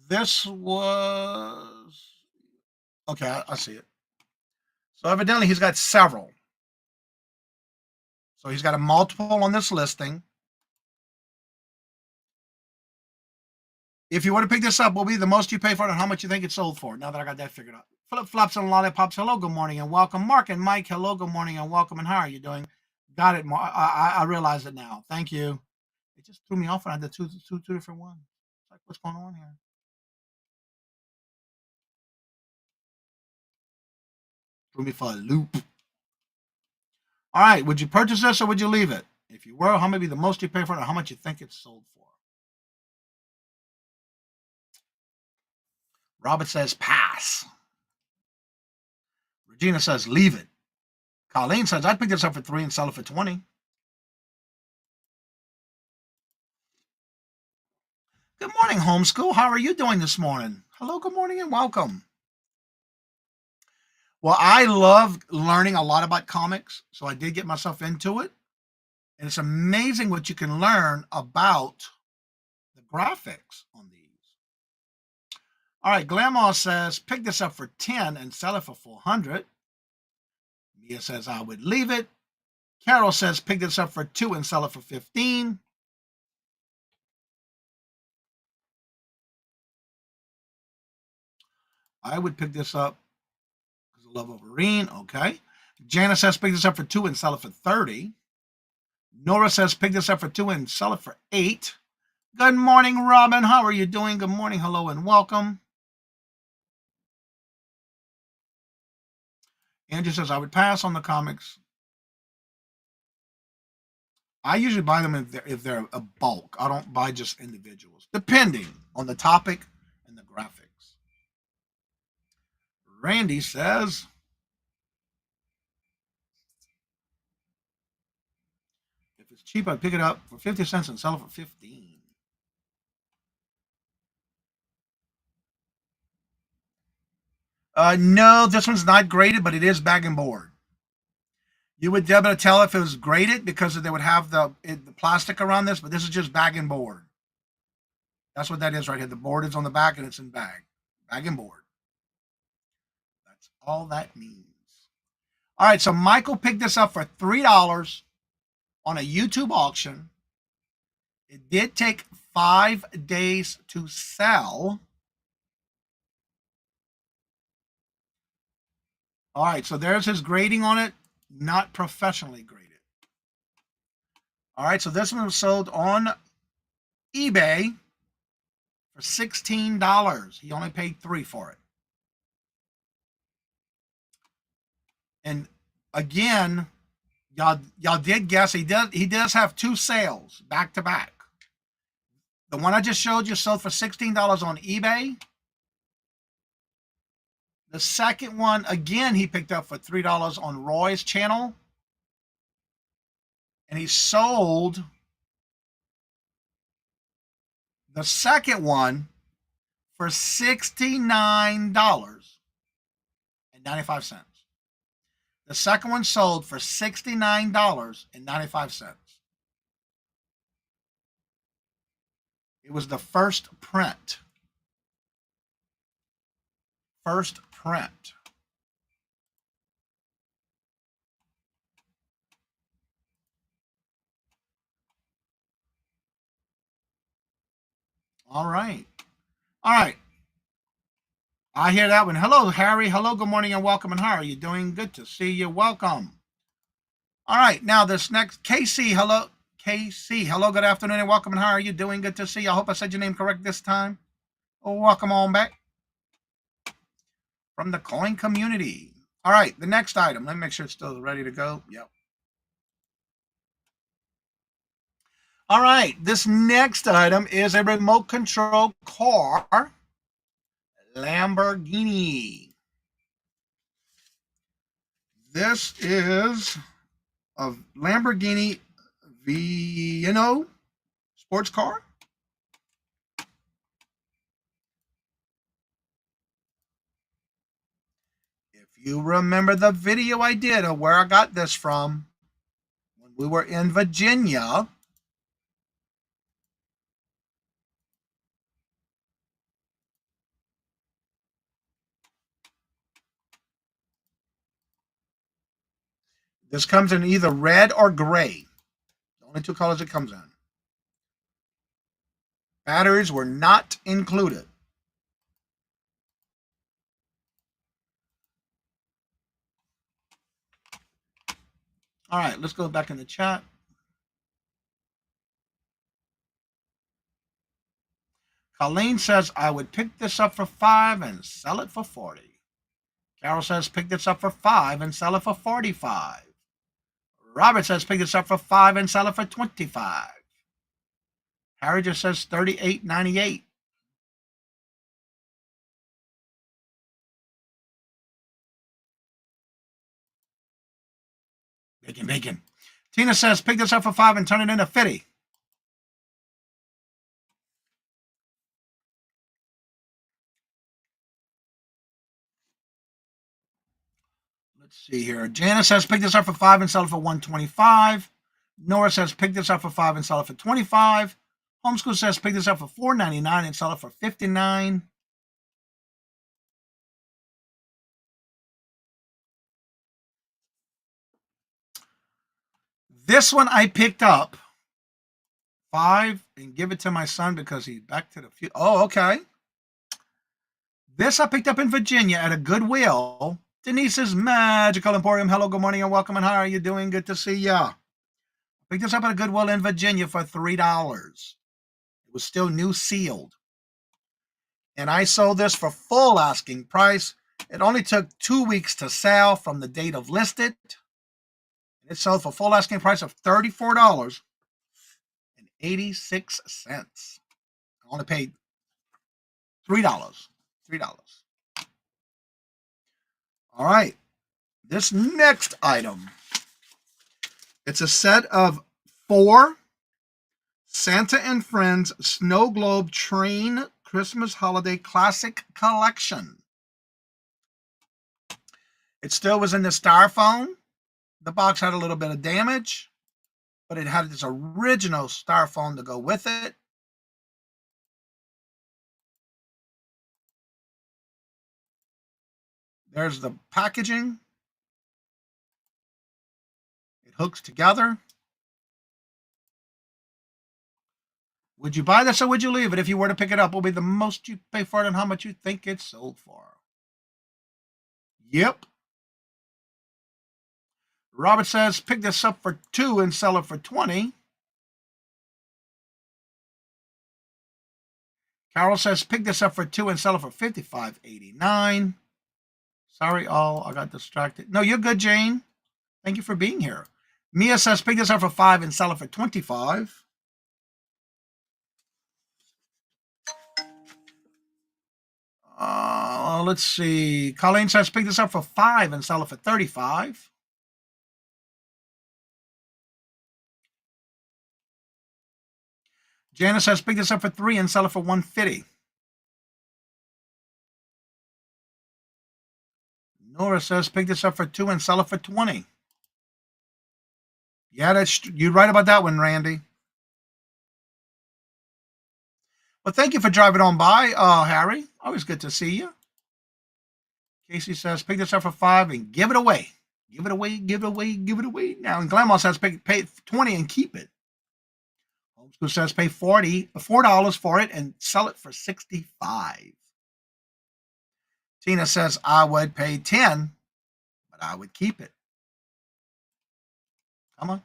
This was okay. I see it. So evidently he's got several. So he's got a multiple on this listing. If you want to pick this up, what will be the most you pay for it and how much you think it sold for? Now that I got that figured out. Flip flops and lollipops. Hello, good morning and welcome. Mark and Mike. Hello, good morning and welcome. And how are you doing? Got it. I realize it now. Thank you. It just threw me off when I did two different ones. It's like, what's going on here? Threw me for a loop. All right. Would you purchase this or would you leave it? If you were, how may be the most you pay for it or how much you think it's sold for? Robert says pass. Regina says leave it. Colleen says I'd pick this up for $3 and sell it for $20. Good morning, homeschool. How are you doing this morning? Hello, good morning, and welcome. Well, I love learning a lot about comics, so I did get myself into it. And it's amazing what you can learn about the graphics on these. All right, Glamour says, pick this up for $10 and sell it for $400. Mia says, I would leave it. Carol says, pick this up for $2 and sell it for $15. I would pick this up because I love Wolverine. Okay. Janice says, pick this up for $2 and sell it for $30. Nora says, pick this up for $2 and sell it for $8. Good morning, Robin. How are you doing? Good morning. Hello and welcome. Andrew says, I would pass on the comics. I usually buy them if they're a bulk. I don't buy just individuals, depending on the topic and the graphics. Randy says, if it's cheap, I'd pick it up for 50 cents and sell it for 15. No, this one's not graded, but it is bag and board. You would be able to tell if it was graded because they would have the plastic around this, but this is just bag and board. That's what that is right here. The board is on the back and it's in bag and board. That's all that means. All right, so Michael picked this up for $3 on a YouTube auction. It did take 5 days to sell. All right, so there's his grading on it, not professionally graded. All right, so this one was sold on eBay for $16. He only paid $3 for it. And again, y'all did guess he does have 2 sales back to back. The one I just showed you sold for $16 on eBay. The second one, again, he picked up for $3 on Roy's channel. And he sold the second one for $69.95. The second one sold for $69.95. It was the first print. First print. All right. All right. I hear that one. Hello, Harry. Hello, good morning and welcome. And how are you doing? Good to see you. Welcome. All right. Now this next, Casey. Hello. Casey. Hello, good afternoon and welcome. And how are you doing? Good to see you. I hope I said your name correct this time. Oh, welcome on back from the coin community. All right. The next item. Let me make sure it's still ready to go. Yep. All right, this next item is a remote control car, Lamborghini. This is a Lamborghini Vino sports car. If you remember the video I did of where I got this from, when we were in Virginia, this comes in either red or gray. The only 2 colors it comes in. Batteries were not included. All right, let's go back in the chat. Colleen says, I would pick this up for $5 and sell it for $40. Carol says, pick this up for $5 and sell it for $45. Robert says, pick this up for $5 and sell it for $25. Harry just says $38.98. Bacon. Tina says, pick this up for $5 and turn it into $50. Let's see here. Janice says, pick this up for $5 and sell it for $125. Nora says, pick this up for $5 and sell it for $25. Homeschool says, pick this up for $4.99 and sell it for $59. This one I picked up $5 and give it to my son because he's back to the future. Oh, okay. This I picked up in Virginia at a Goodwill. Denise's Magical Emporium. Hello, good morning and welcome. And how are you doing? Good to see ya. Picked this up at a Goodwill in Virginia for $3. It was still new sealed. And I sold this for full asking price. It only took 2 weeks to sell from the date of listed. It sold for full asking price of $34.86. I only paid $3. All right. This next item. It's a set of 4 Santa and Friends Snow Globe Train Christmas Holiday Classic Collection. It still was in the styrofoam. The box had a little bit of damage, but it had this original styrofoam to go with it. There's the packaging. It hooks together. Would you buy this or would you leave it? If you were to pick it up, what will be the most you pay for it and how much you think it's sold for? Yep. Robert says, pick this up for $2 and sell it for $20. Carol says, pick this up for $2 and sell it for $55.89. Sorry, all. I got distracted. No, you're good, Jane. Thank you for being here. Mia says, pick this up for $5 and sell it for $25. Let's see. Colleen says, pick this up for $5 and sell it for $35. Janice says, pick this up for $3 and sell it for $150. Nora says, pick this up for $2 and sell it for $20. Yeah, you're right about that one, Randy. Well, thank you for driving on by, Harry. Always good to see you. Casey says, pick this up for $5 and give it away. Give it away, give it away, give it away. Now, and Grandma says, pay $20 and keep it. Homeschool says, pay $4 for it and sell it for $65. Tina says, I would pay $10, but I would keep it. Come on.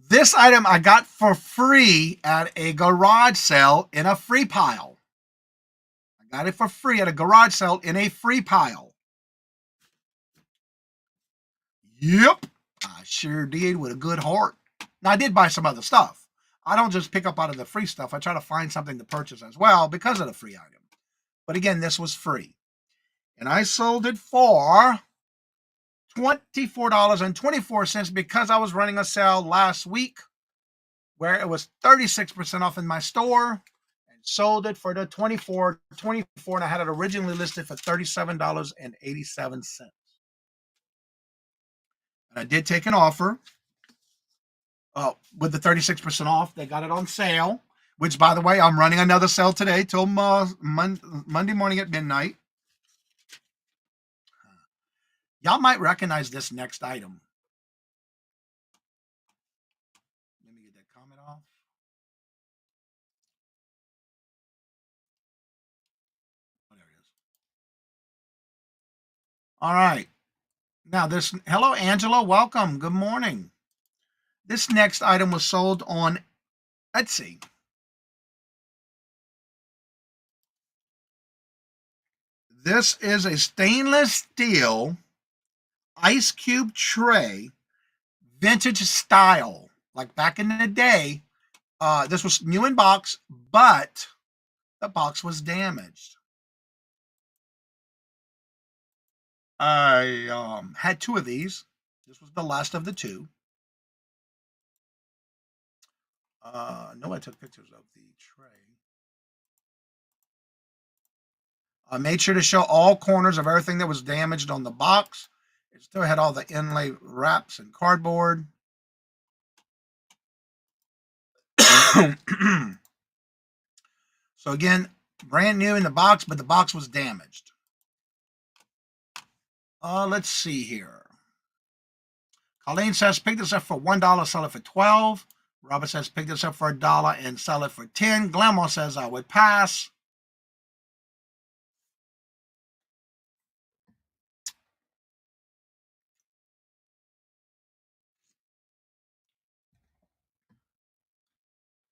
This item I got for free at a garage sale in a free pile. I got it for free at a garage sale in a free pile. Yep, I sure did with a good heart. Now, I did buy some other stuff. I don't just pick up out of the free stuff. I try to find something to purchase as well because of the free item. But again, this was free. And I sold it for $24.24 because I was running a sale last week where it was 36% off in my store and sold it for the $24, and I had it originally listed for $37.87. And I did take an offer with the 36% off. They got it on sale, which, by the way, I'm running another sale today till Monday morning at midnight. Y'all might recognize this next item. Let me get that comment off. Oh, there it is. All right. Now hello, Angela. Welcome. Good morning. This next item was sold on Etsy. This is a stainless steel ice cube tray, vintage style, like back in the day. This was new in box, but the box was damaged. I had 2 of these. This was the last of the 2. No, I took pictures of the tray. I made sure to show all corners of everything that was damaged on the box. It still had all the inlay wraps and cardboard. So again, brand new in the box, but the box was damaged. Let's see here. Colleen says, pick this up for $1, sell it for $12. Robert says, pick this up for $1 and sell it for $10. Glamour says, I would pass.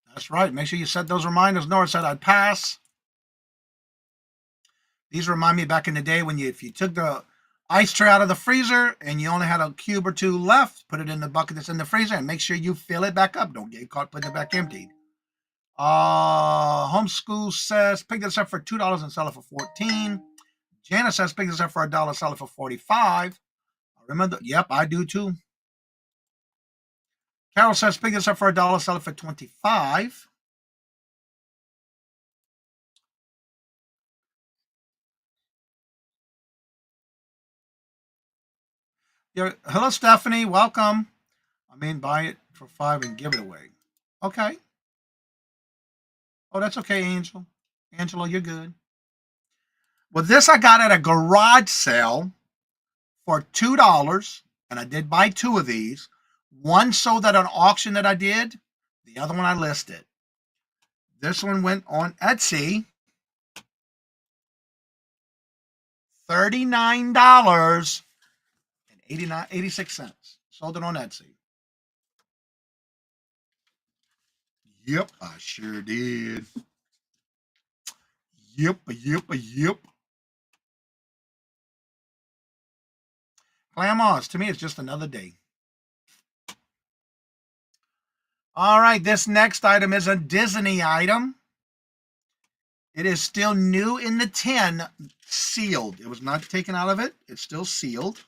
That's right. Make sure you set those reminders. Nora said, I'd pass. These remind me back in the day when if you took the ice tray out of the freezer and you only had a cube or 2 left, put it in the bucket that's in the freezer and make sure you fill it back up. Don't get caught putting it back empty. Homeschool says, pick this up for $2 and sell it for $14. Janice says, pick this up for $1, sell it for $45. Remember, yep, I do too. Carol says, pick this up for $1, sell it for $25. Hello, Stephanie. Welcome. Buy it for $5 and give it away. Okay. Oh, that's okay, Angel. Angela, you're good. Well, this I got at a garage sale for $2, and I did buy 2 of these. One sold at an auction that I did. The other one I listed. This one went on Etsy. $39.86. Sold it on Etsy. Yep, I sure did. Yep. Clamoss, to me, it's just another day. All right, this next item is a Disney item. It is still new in the tin, sealed. It was not taken out of it. It's still sealed.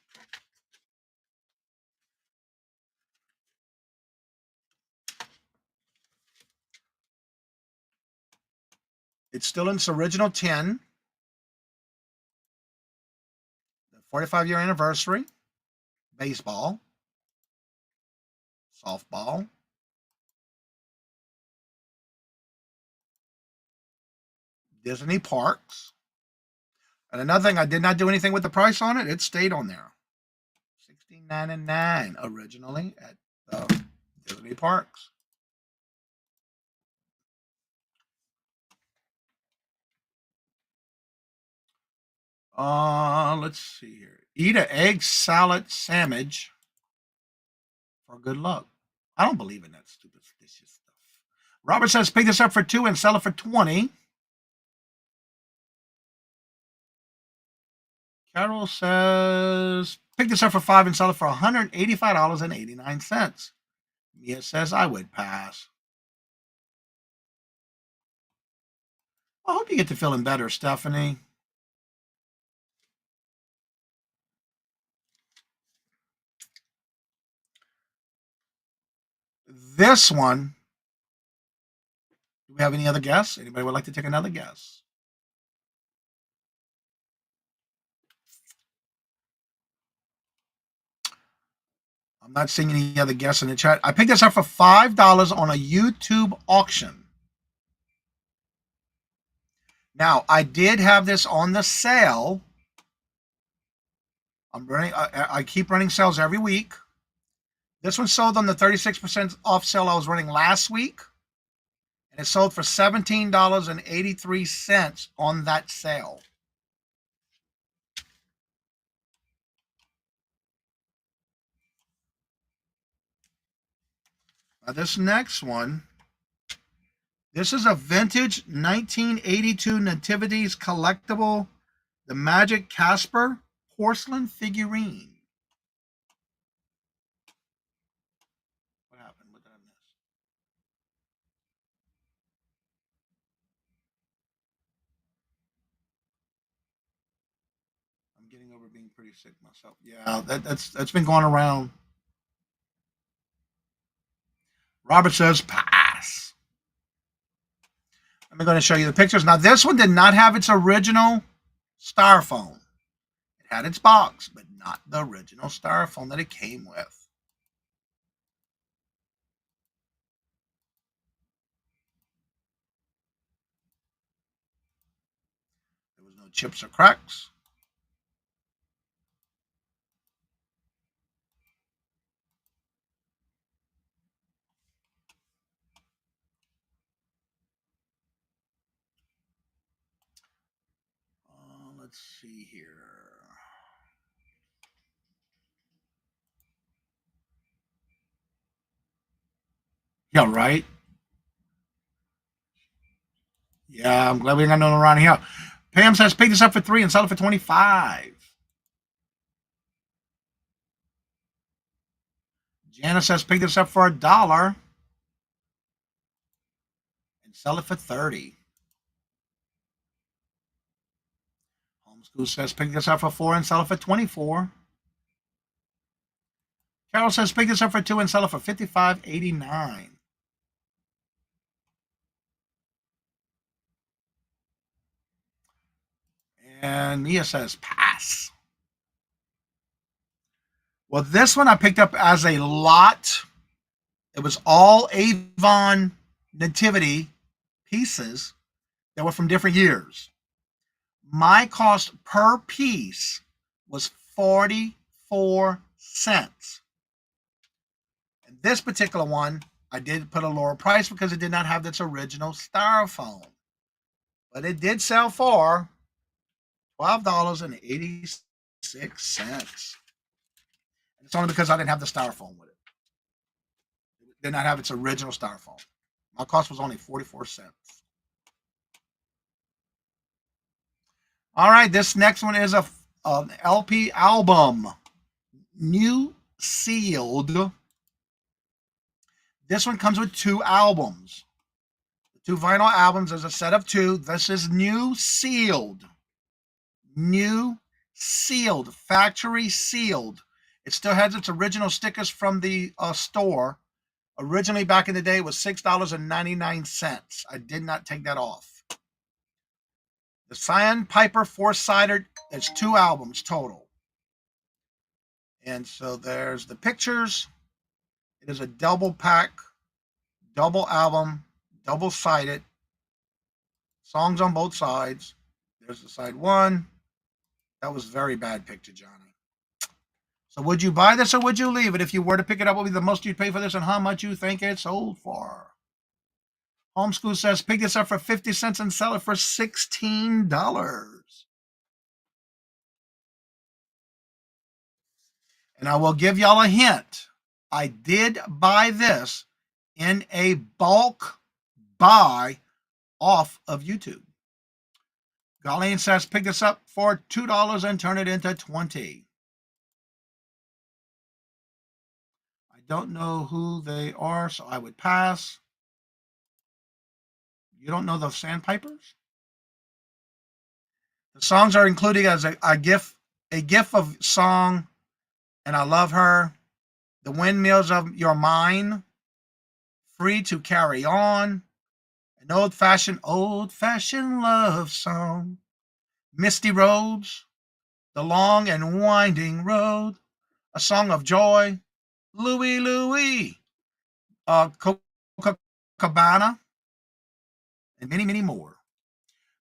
It's still in its original tin. The 45-year anniversary. Baseball. Softball. Disney parks. And another thing, I did not do anything with the price on it. It stayed on there. $16.99 originally at Disney parks. Let's see here. Eat an egg salad sandwich for good luck. I don't believe in that superstitious stuff. Robert says pick this up for $2 and sell it for $20. Carol says pick this up for $5 and sell it for $185.89. Mia says I would pass. I hope you get to feeling better, Stephanie. This one, do we have any other guess? Anybody would like to take another guess? I'm not seeing any other guess in the chat. I picked this up for $5 on a YouTube auction. Now, I did have this on the sale. I keep running sales every week. This one sold on the 36% off sale I was running last week. And it sold for $17.83 on that sale. Now this next one, this is a vintage 1982 Nativities collectible, the Magic Casper porcelain figurine. What happened? What did I miss? I'm getting over being pretty sick myself. Yeah, that's been going around. Robert says pass. I'm going to show you the pictures. Now, this one did not have its original styrofoam. It had its box, but not the original styrofoam that it came with. There was no chips or cracks. Let's see here. Yeah, right. Yeah, I'm glad we got no one around here. Pam says pick this up for $3 and sell it for $25. Jana says pick this up for $1 and sell it for $30. Homeschool says pick this up for $4 and sell it for $24. Carol says pick this up for $2 and sell it for $55.89. And Mia says pass. Well, this one I picked up as a lot. It was all Avon Nativity pieces that were from different years. My cost per piece was 44 cents. And this particular one I did put a lower price because it did not have its original styrofoam. But it did sell for $12.86. It's only because I didn't have the styrofoam with it. It did not have its original styrofoam. My cost was only 44 cents. All right, this next one is an LP album. New sealed. This one comes with 2 albums. 2 vinyl albums is a set of 2. This is new sealed. New sealed. Factory sealed. It still has its original stickers from the store. Originally, back in the day, it was $6.99. I did not take that off. The Sandpiper 4-sided, it's 2 albums total. And so there's the pictures. It is a double pack, double album, double-sided. Songs on both sides. There's the side 1. That was very bad picture, Johnny. So would you buy this or would you leave it? If you were to pick it up, what would be the most you'd pay for this and how much you think it sold for? Homeschool says, pick this up for 50 cents and sell it for $16. And I will give y'all a hint. I did buy this in a bulk buy off of YouTube. Garlene says, pick this up for $2 and turn it into $20. I don't know who they are, so I would pass. You don't know the Sandpipers? The songs are included as a gift of song, and I love her. The Windmills of Your Mind, Free to Carry On, an old-fashioned love song, Misty Roads, The Long and Winding Road, A Song of Joy, Louie Louie, Copacabana, and many, many more.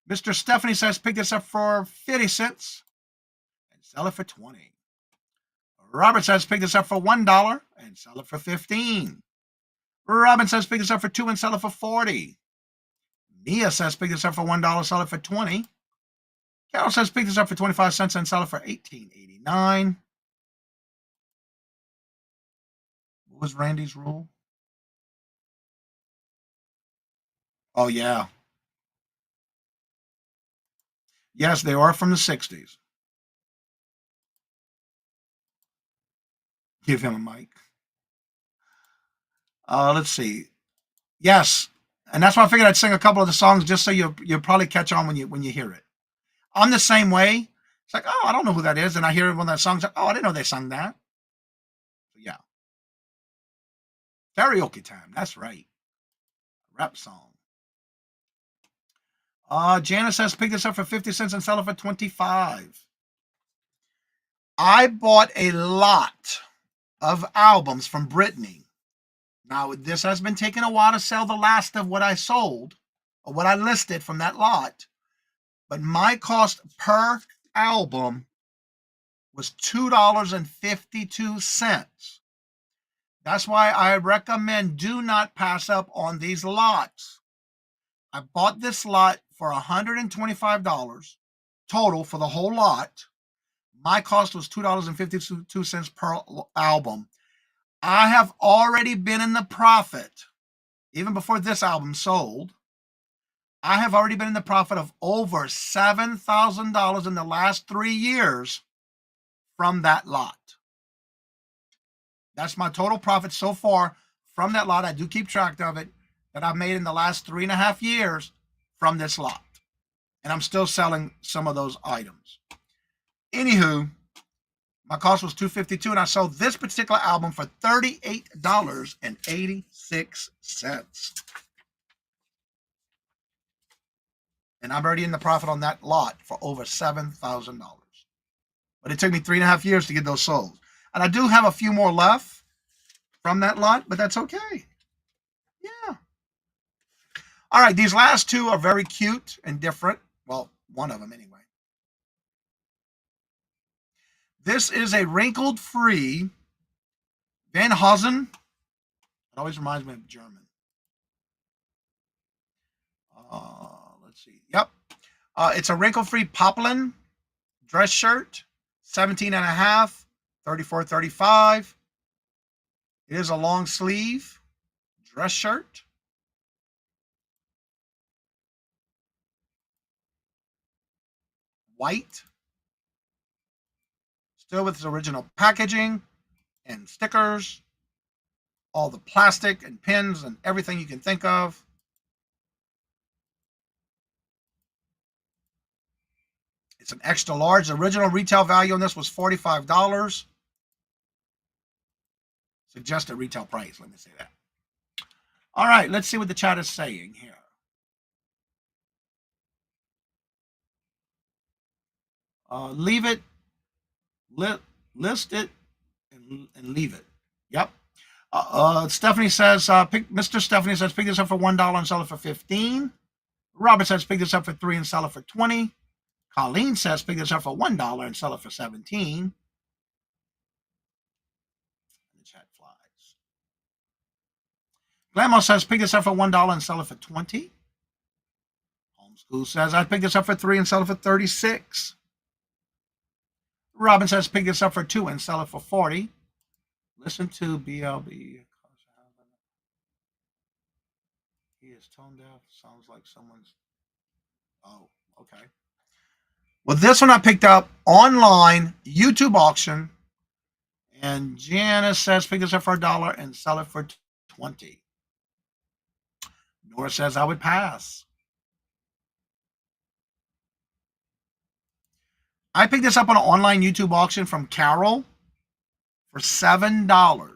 Mr. Stephanie says, pick this up for 50 cents and sell it for 20. Robert says, pick this up for $1 and sell it for 15. Robin says, pick this up for 2 and sell it for 40. Mia says, pick this up for $1, sell it for 20. Carol says, pick this up for 25 cents and sell it for $18.89. What was Randy's rule? Oh, yeah. Yes, they are from the 60s. Give him a mic. Let's see. Yes, and that's why I figured I'd sing a couple of the songs just so you'll probably catch on when you hear it. I'm the same way. It's like, oh, I don't know who that is, and I hear one of that songs. Like, oh, I didn't know they sung that. Yeah, karaoke time. That's right. Rap song. Janice says, pick this up for 50 cents and sell it for 25. I bought a lot of albums from Britney. Now, this has been taking a while to sell the last of what I sold or what I listed from that lot. But my cost per album was $2.52. That's why I recommend do not pass up on these lots. I bought this lot for $125 total for the whole lot. My cost was $2.52 per album. I have already been in the profit, even before this album sold. I have already been in the profit of over $7,000 in the last 3 years from that lot. That's my total profit so far from that lot. I do keep track of it, that I've made in the last 3.5 years from this lot. And I'm still selling some of those items. Anywho, my cost was $252, and I sold this particular album for $38.86. And I'm already in the profit on that lot for over $7,000. But it took me 3.5 years to get those sold. And I do have a few more left from that lot, but that's okay. Yeah. All right, these last 2 are very cute and different. Well, one of them anyway. This is a wrinkled-free Van Heusen It always reminds me of German. Let's see. Yep. It's a wrinkle-free poplin dress shirt, 17 and a half, 34.35. It is a long sleeve dress shirt. White. Still with its original packaging and stickers. All the plastic and pins and everything you can think of. It's an extra large. The original retail value on this was $45. Suggested retail price, let me say that. All right, let's see what the chat is saying here. Leave it, list it, and leave it. Yep. Stephanie says, Mr. Stephanie says, pick this up for $1 and sell it for $15. Robert says, pick this up for $3 and sell it for $20. Colleen says, pick this up for $1 and sell it for $17. The chat flies. Glamo says, pick this up for $1 and sell it for $20. Homeschool says, I'd pick this up for $3 and sell it for $36. Robin says, pick this up for $2 and sell it for $40. Listen to BLB. He is tone deaf. Sounds like someone's. Oh, okay. Well, this one I picked up online, YouTube auction. And Janice says, pick this up for $1 and sell it for $20. Nora says, I would pass. I picked this up on an online YouTube auction from Carol for $7.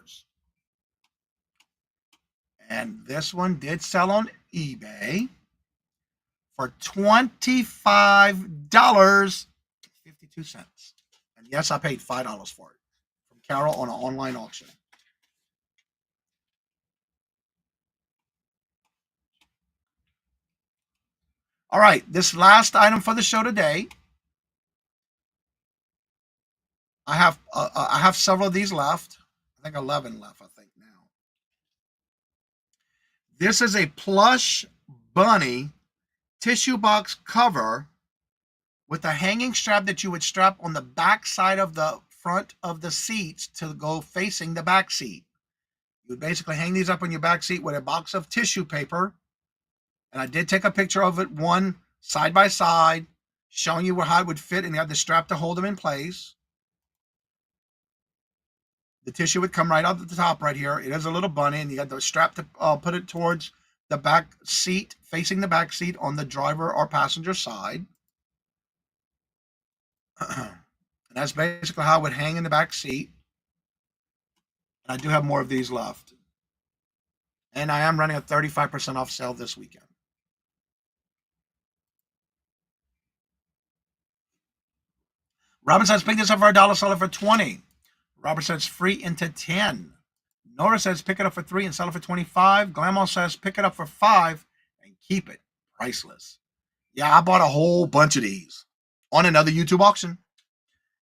And this one did sell on eBay for $25.52. And yes, I paid $5 for it from Carol on an online auction. All right, this last item for the show today. I have several of these left. I think 11 left, I think now. This is a plush bunny tissue box cover with a hanging strap that you would strap on the back side of the front of the seats to go facing the back seat. You would basically hang these up on your back seat with a box of tissue paper. And I did take a picture of it, one side by side, showing you how it would fit, and you have the strap to hold them in place. The tissue would come right out at the top right here. It is a little bunny, and you got the strap to put it towards the back seat, facing the back seat on the driver or passenger side. And that's basically how it would hang in the back seat. And I do have more of these left. And I am running a 35% off sale this weekend. Robin says, pick this up for $1, sell it for $20. Robert says, free into 10. Nora says, pick it up for $3 and sell it for $25. Glamo says, pick it up for $5 and keep it priceless. Yeah, I bought a whole bunch of these on another YouTube auction.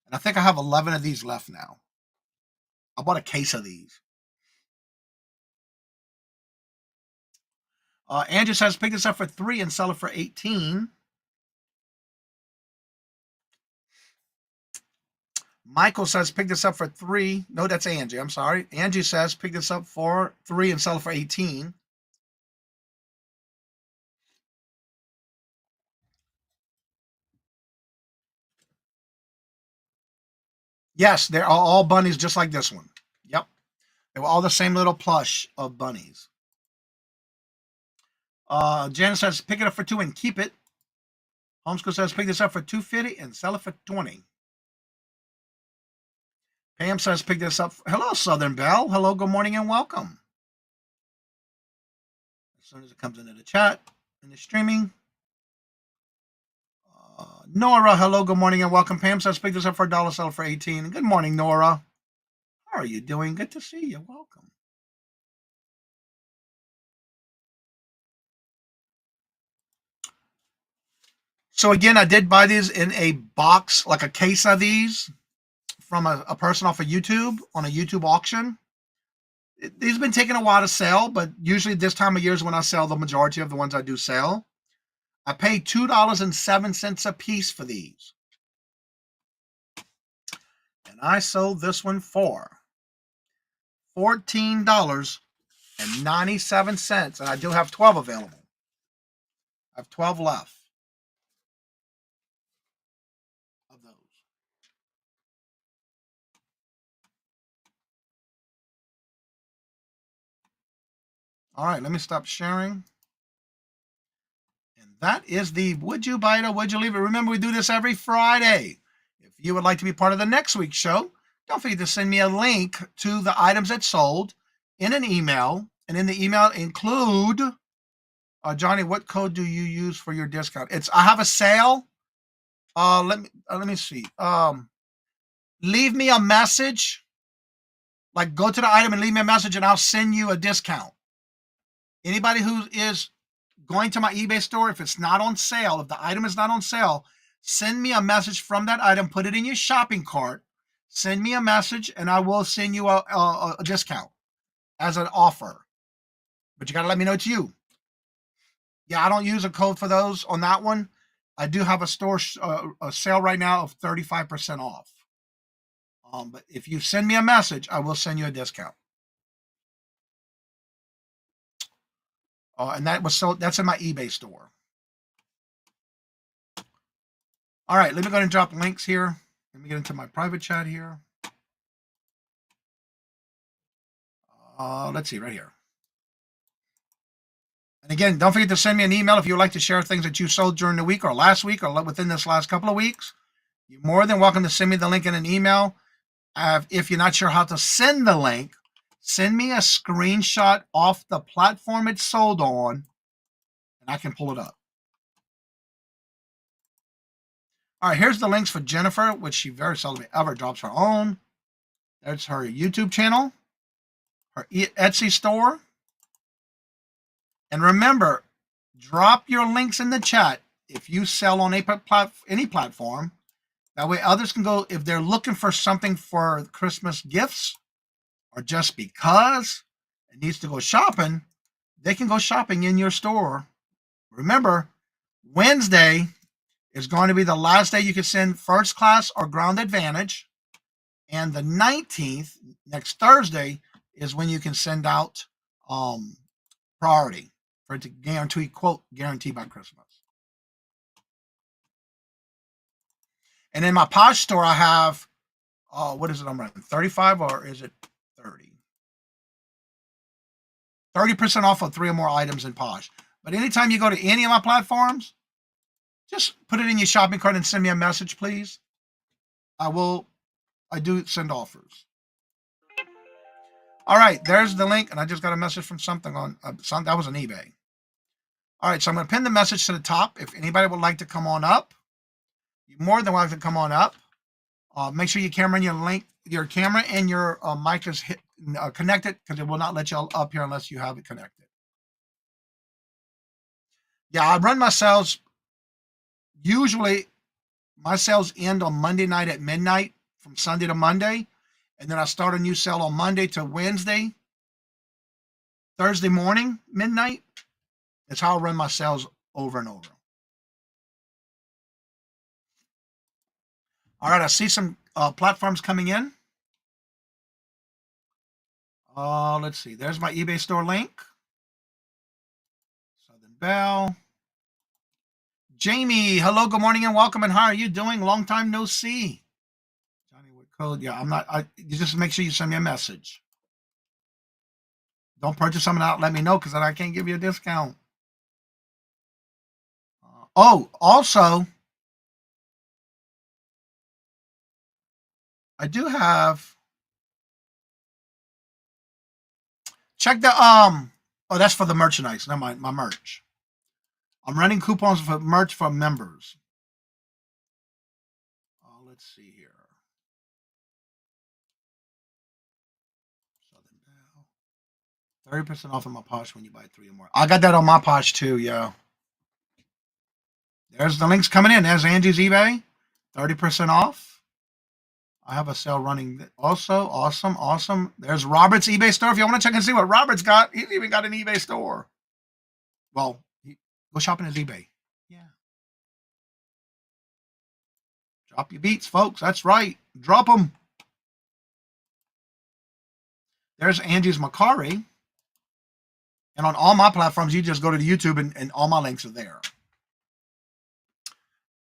And I think I have 11 of these left now. I bought a case of these. Andrew says, pick this up for $3 and sell it for $18. Michael says, pick this up for $3. No, that's Angie. I'm sorry. Angie says, pick this up for $3 and sell it for $18. Yes, they're all bunnies just like this one. Yep. They were all the same little plush of bunnies. Jen says, pick it up for $2 and keep it. Homeschool says, pick this up for $2.50 and sell it for $20. Pam says, pick this up. Hello, Southern Belle. Hello, good morning, and welcome. As soon as it comes into the chat and the streaming. Nora, hello, good morning, and welcome. Pam says, pick this up for $1, sell it for $18. Good morning, Nora. How are you doing? Good to see you. Welcome. So again, I did buy these in a box, like a case of these, from a person off of YouTube on a YouTube auction. These have been taking a while to sell, but usually this time of year is when I sell the majority of the ones I do sell. I paid $2.07 a piece for these. And I sold this one for $14.97. And I do have 12 available. I have 12 left of those. All right, let me stop sharing. And that is the Would You Buy It or Would You Leave It? Remember, we do this every Friday. If you would like to be part of the next week's show, don't forget to send me a link to the items that sold in an email. And in the email, include, Johnny, what code do you use for your discount? I have a sale. Let me see. Leave me a message. Like, go to the item and leave me a message, and I'll send you a discount. Anybody who is going to my eBay store, if it's not on sale, if the item is not on sale, send me a message from that item, put it in your shopping cart, send me a message, and I will send you a discount as an offer. But you got to let me know it's you. Yeah, I don't use a code for those on that one. I do have a store a sale right now of 35% off. But if you send me a message, I will send you a discount. And that's in my eBay store. All right, let me go ahead and drop links here. Let me get into my private chat here. Let's see, right here. And again, don't forget to send me an email if you would like to share things that you sold during the week or last week or within this last couple of weeks. You're more than welcome to send me the link in an email. If you're not sure how to send the link, send me a screenshot off the platform it's sold on, and I can pull it up. All right, here's the links for Jennifer, which she very seldom ever drops her own. That's her YouTube channel, her Etsy store. And remember, drop your links in the chat if you sell on any platform. That way others can go, if they're looking for something for Christmas gifts or just because it needs to go shopping, they can go shopping in your store. Remember, Wednesday is going to be the last day you can send first class or ground advantage. And the 19th, next Thursday, is when you can send out priority for it to guarantee, quote, guarantee by Christmas. And in my Posh store, I have, what is it I'm running, 35 or is it 30? 30% off of 3 or more items in Posh. But anytime you go to any of my platforms, just put it in your shopping cart and send me a message, please. I do send offers. All right, there's the link, and I just got a message from something on, that was an eBay. All right, so I'm going to pin the message to the top. If anybody would like to come on up, you're more than welcome to come on up. Make sure your camera and your mic is connected, because it will not let you up here unless you have it connected. Yeah, I run my sales. Usually, my sales end on Monday night at midnight, from Sunday to Monday, and then I start a new sale on Monday to Wednesday, Thursday morning, midnight. That's how I run my sales over and over. All right, I see some platforms coming in. Let's see. There's my eBay store link. Southern Belle. Jamie, hello, good morning, and welcome. And how are you doing? Long time no see. Johnny, what code? Yeah, I'm not. You just make sure you send me a message. Don't purchase something out. Let me know, because then I can't give you a discount. Also, I do have. Check the that's for the merchandise. Never mind, my merch. I'm running coupons for merch for members. Let's see here. Southern Belle. 30% off of my Posh when you buy 3 or more. I got that on my Posh too, yeah. There's the links coming in. There's Angie's eBay. 30% off. I have a sale running also. Awesome. There's Robert's eBay store. If you want to check and see what Robert's got, he's even got an eBay store. Well, go shop in his eBay. Yeah. Drop your beats, folks. That's right. Drop them. There's Angie's Macari. And on all my platforms, you just go to the YouTube and all my links are there.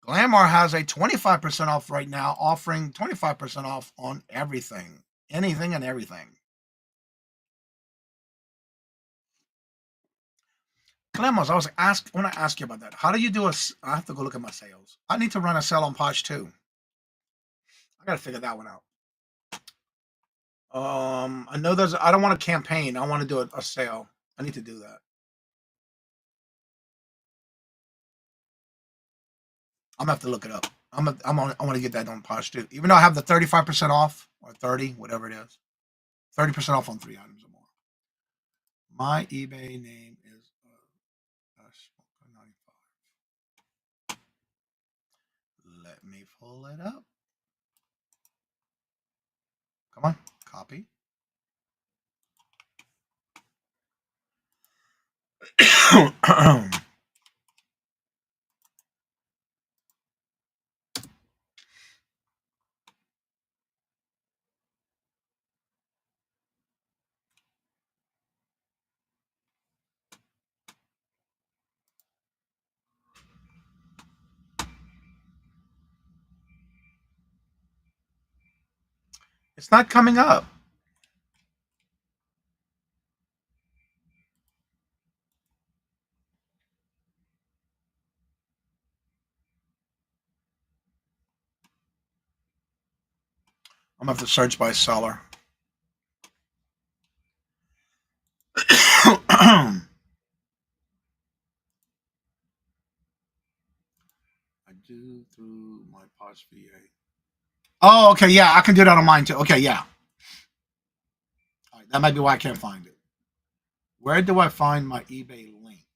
Glamour has a 25% off right now, offering 25% off on everything. Anything and everything. Glamour, I want to ask you about that. How do you do I have to go look at my sales. I need to run a sale on Posh too. I got to figure that one out. I know I don't want a campaign. I want to do a sale. I need to do that. I'm gonna have to look it up. I want to get that on Posh too. Even though I have the 35% off or 30, whatever it is, 30% off on 3 items or more. My eBay name is 95. Let me pull it up. Come on, copy. It's not coming up. I'm gonna have to search by seller. I do through my Posh VA. Oh, okay, yeah, I can do that on mine too. Okay, yeah. All right, that might be why I can't find it. Where do I find my eBay link?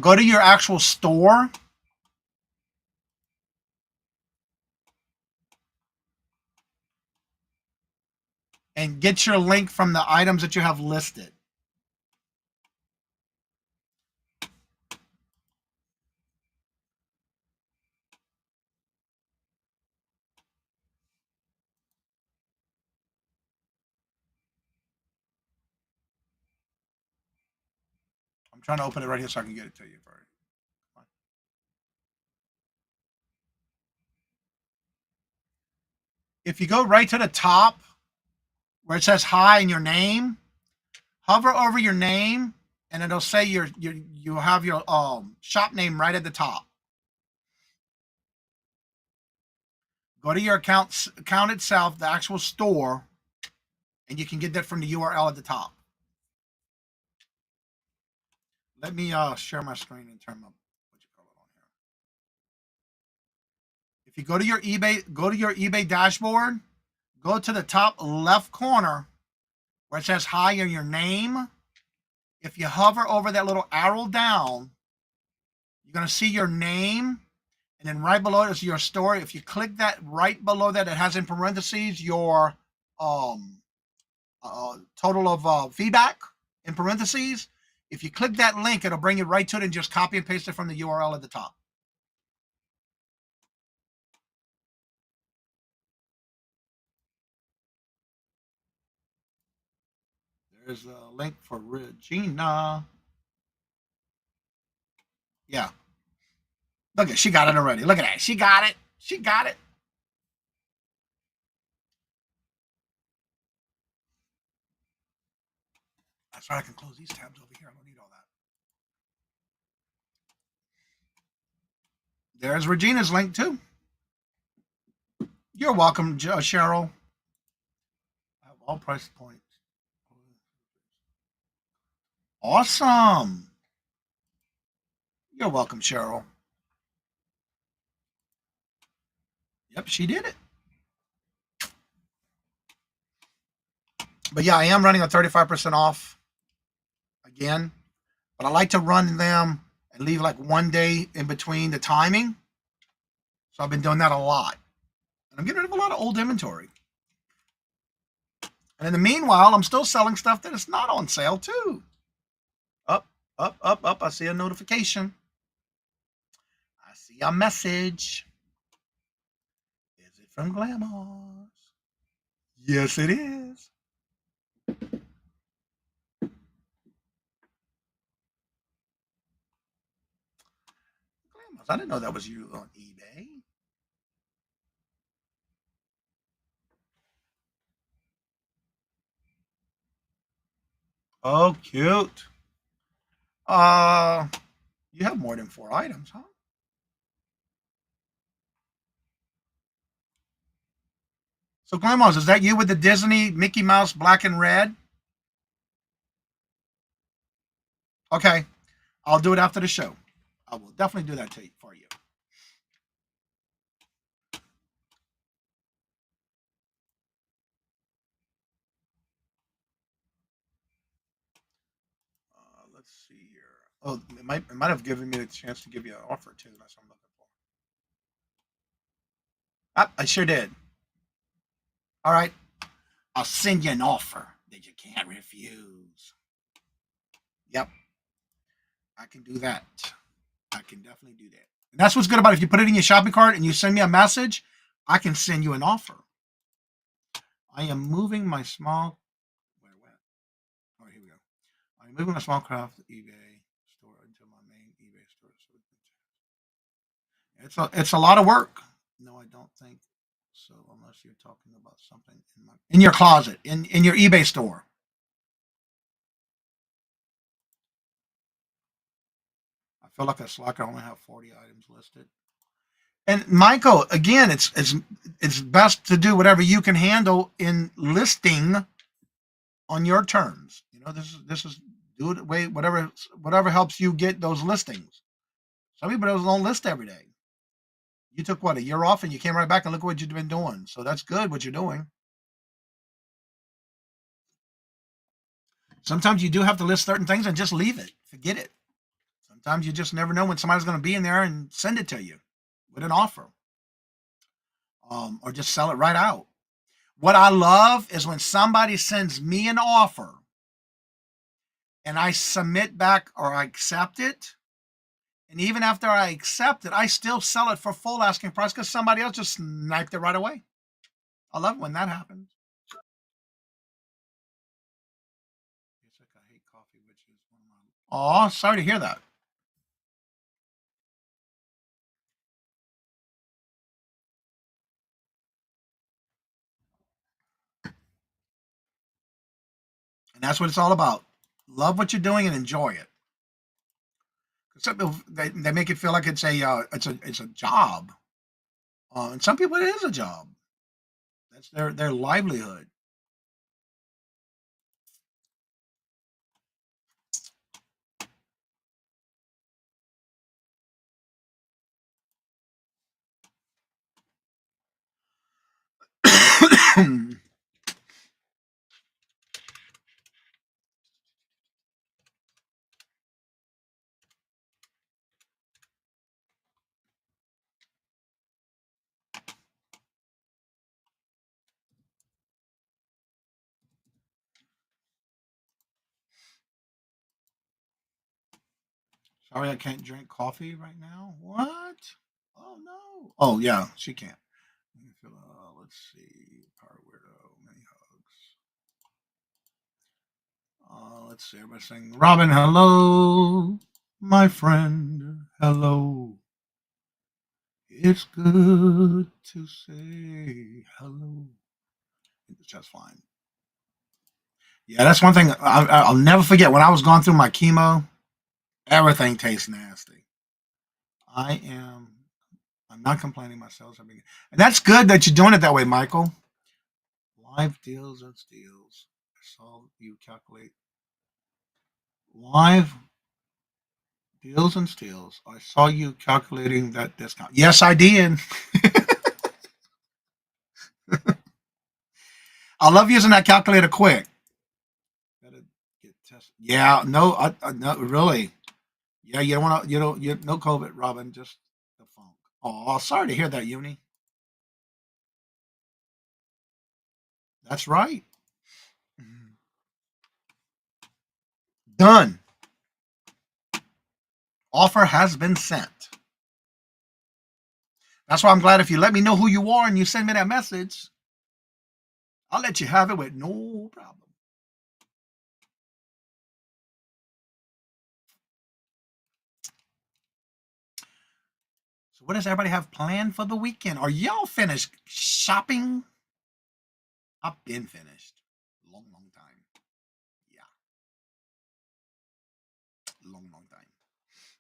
Go to your actual store. And get your link from the items that you have listed. I'm trying to open it right here so I can get it to you. If you go right to the top where it says hi and your name, hover over your name and it'll say you have your shop name right at the top. Go to your account itself, the actual store, and you can get that from the URL at the top. Let me share my screen and turn my what you call it on here. If you go to your eBay dashboard, go to the top left corner where it says hi and your name. If you hover over that little arrow down, you're going to see your name, and then right below it is your store. If you click that, right below that, it has in parentheses your total of feedback in parentheses. If you click that link, it'll bring you right to it and just copy and paste it from the URL at the top. There's a link for Regina. Yeah. Look at she got it already. Look at that. She got it. She got it. That's right. I can close these tabs over here. I don't need all that. There's Regina's link too. You're welcome, Cheryl. I have all price points. Awesome. You're welcome, Cheryl. Yep, she did it. But yeah, I am running a 35% off again. But I like to run them and leave like one day in between the timing. So I've been doing that a lot. I'm getting rid of a lot of old inventory. And in the meanwhile, I'm still selling stuff that is not on sale too. Up. I see a notification. I see a message. Is it from Glamours? Yes, it is. Glamours, I didn't know that was you on eBay. Oh, cute. You have more than 4 items, huh? So, Glamours, is that you with the Disney Mickey Mouse black and red? Okay, I'll do it after the show. I will definitely do that for you. Let's see here. Oh, it might have given me a chance to give you an offer too. That's what I'm looking for. Ah, I sure did. All right, I'll send you an offer that you can't refuse. Yep, I can do that. I can definitely do that. And that's what's good about it. If you put it in your shopping cart and you send me a message, I can send you an offer. I am moving my small. Where? Oh, here we go. I'm moving my small craft eBay store into my main eBay store. It's a lot of work. No, I don't think so. Unless you're talking about something in your closet, in your eBay store. I feel like a slacker. I only have 40 items listed. And Michael, again, it's best to do whatever you can handle in listing on your terms. You know, this is do it way whatever helps you get those listings. Some people don't list every day. You took what, a year off, and you came right back and look what you've been doing. So that's good what you're doing. Sometimes you do have to list certain things and just leave it, forget it. Sometimes you just never know when somebody's going to be in there and send it to you with an offer, or just sell it right out. What I love is when somebody sends me an offer and I submit back or I accept it. And even after I accept it, I still sell it for full asking price because somebody else just sniped it right away. I love when that happens. It's like I hate coffee, which is one of my. Oh, sorry to hear that. And that's what it's all about. Love what you're doing and enjoy it. Some people, they make it feel like it's a job. And some people it is a job. That's their livelihood. Sorry, I can't drink coffee right now. What? Oh no. Oh yeah, she can't. Let's see. Power weirdo. Many hugs. Let's see. Everybody saying, Robin, hello, my friend, hello. It's good to say hello. It's just fine. Yeah, that's one thing I'll never forget. When I was going through my chemo, everything tastes nasty. I'm not complaining. My cells have been, and that's good that you're doing it that way, Michael. Live deals and steals. I saw you calculate live deals and steals. I saw you calculating that discount. Yes, I did. I love using that calculator quick. Gotta get tested. Yeah, no, no, really. Yeah, you don't want to. No COVID, Robin. Just the funk. Oh, sorry to hear that, Uni. That's right. Done. Offer has been sent. That's why I'm glad if you let me know who you are and you send me that message, I'll let you have it with no problem. So what does everybody have planned for the weekend? Are y'all finished shopping? I've been finished. Long time. Yeah. Long time.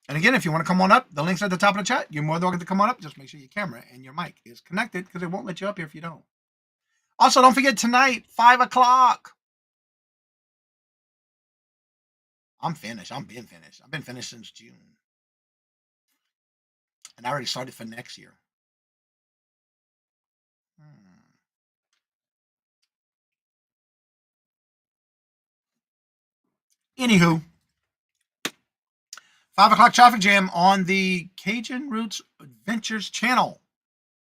And again, if you want to come on up, the link's at the top of the chat. You're more than welcome to come on up. Just make sure your camera and your mic is connected because it won't let you up here if you don't. Also, don't forget tonight, 5 o'clock. I'm finished. I've been finished. I've been finished since June. And I already started for next year. Anywho, 5 o'clock traffic jam on the Cajun Roots Adventures channel.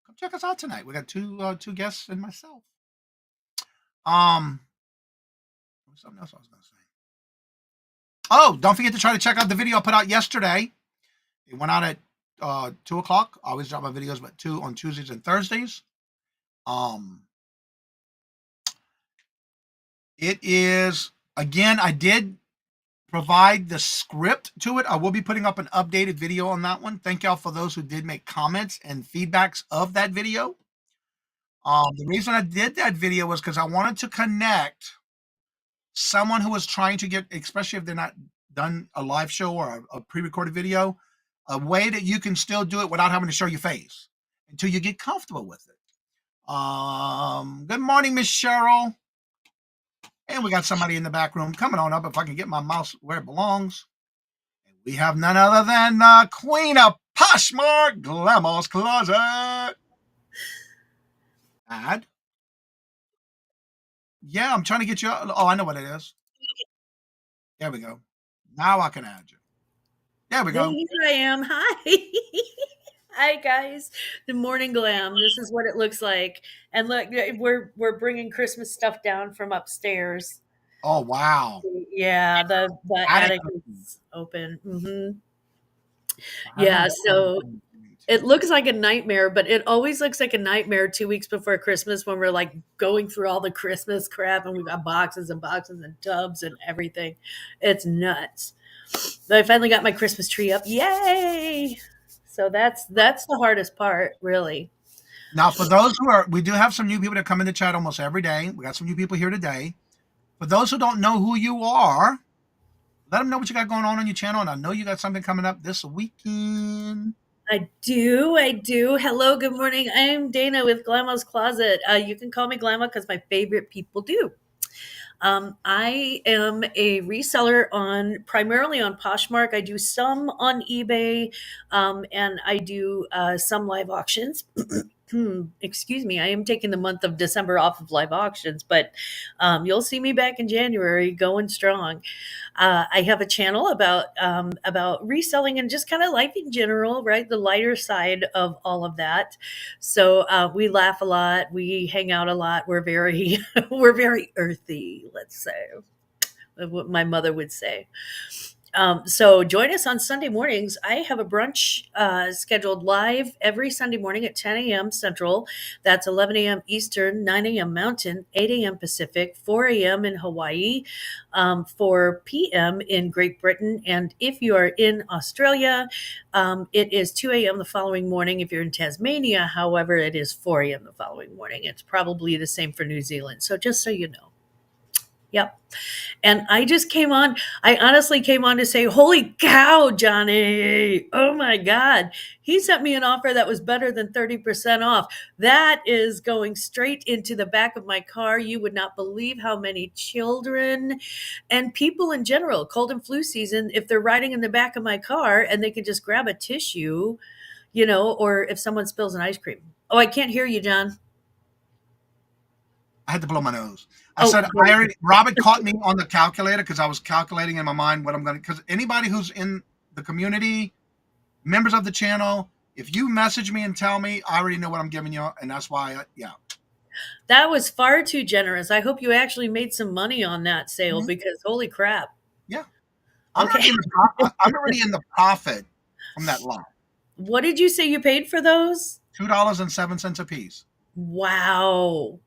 Come check us out tonight. We got two guests and myself. Something else I was going to say. Oh, don't forget to try to check out the video I put out yesterday. It went out at 2 o'clock. I always drop my videos at 2 on Tuesdays and Thursdays. It is, again, I did provide the script to it. I will be putting up an updated video on that one. Thank y'all for those who did make comments and feedbacks of that video. The reason I did that video was because I wanted to connect someone who was trying to get, especially if they're not done a live show or a pre-recorded video, a way that you can still do it without having to show your face until you get comfortable with it. Good morning, Miss Cheryl. And we got somebody in the back room coming on up if I can get my mouse where it belongs. And we have none other than Queen of Poshmark, Glamour's Closet. Add. Yeah, I'm trying to get you. Oh, I know what it is. There we go. Now I can add you. There we go. Here I am. Hi. Hi, guys. The morning glam. This is what it looks like. And look, we're bringing Christmas stuff down from upstairs. Oh, wow. Yeah, the attic is open. Yeah, so it looks like a nightmare, but it always looks like a nightmare 2 weeks before Christmas when we're like going through all the Christmas crap and we've got boxes and boxes and tubs and everything. It's nuts. But I finally got my Christmas tree up. Yay! So that's the hardest part, really. Now, for those we do have some new people that come in the chat almost every day. We got some new people here today. For those who don't know who you are, let them know what you got going on your channel. And I know you got something coming up this weekend. I do. Hello, good morning. I'm Dana with Glamour's Closet. You can call me Glamour because my favorite people do. I am a reseller primarily on Poshmark. I do some on eBay, and I do some live auctions. Excuse me, I am taking the month of December off of live auctions, but you'll see me back in January going strong. I have a channel about reselling and just kind of life in general, right? The lighter side of all of that. So we laugh a lot, we hang out a lot. We're very we're very earthy, let's say, what my mother would say. So join us on Sunday mornings. I have a brunch scheduled live every Sunday morning at 10 a.m. Central. That's 11 a.m. Eastern, 9 a.m. Mountain, 8 a.m. Pacific, 4 a.m. in Hawaii, 4 p.m. in Great Britain. And if you are in Australia, it is 2 a.m. the following morning. If you're in Tasmania, however, it is 4 a.m. the following morning. It's probably the same for New Zealand. So just so you know. Yep. And I honestly came on to say, holy cow, Johnny. Oh my God. He sent me an offer that was better than 30% off. That is going straight into the back of my car. You would not believe how many children and people in general, cold and flu season, if they're riding in the back of my car and they can just grab a tissue, or if someone spills an ice cream. Oh, I can't hear you, John. I had to blow my nose. Robert caught me on the calculator because I was calculating in my mind what I'm going to, because anybody who's in the community, members of the channel, if you message me and tell me, I already know what I'm giving you. And that's why, yeah. That was far too generous. I hope you actually made some money on that sale because holy crap. Yeah. I'm Okay. already in the profit from that lot. What did you say you paid for those? $2.07 a piece. Wow.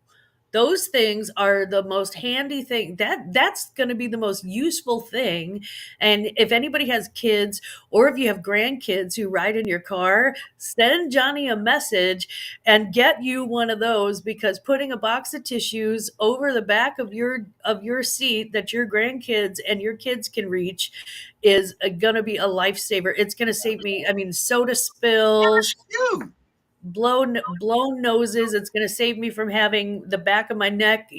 Those things are the most handy thing. That's going to be the most useful thing. And if anybody has kids or if you have grandkids who ride in your car, send Johnny a message and get you one of those, because putting a box of tissues over the back of your seat that your grandkids and your kids can reach is going to be a lifesaver. It's going to save me, I mean, soda spills, Phew. blown noses. It's going to save me from having the back of my neck,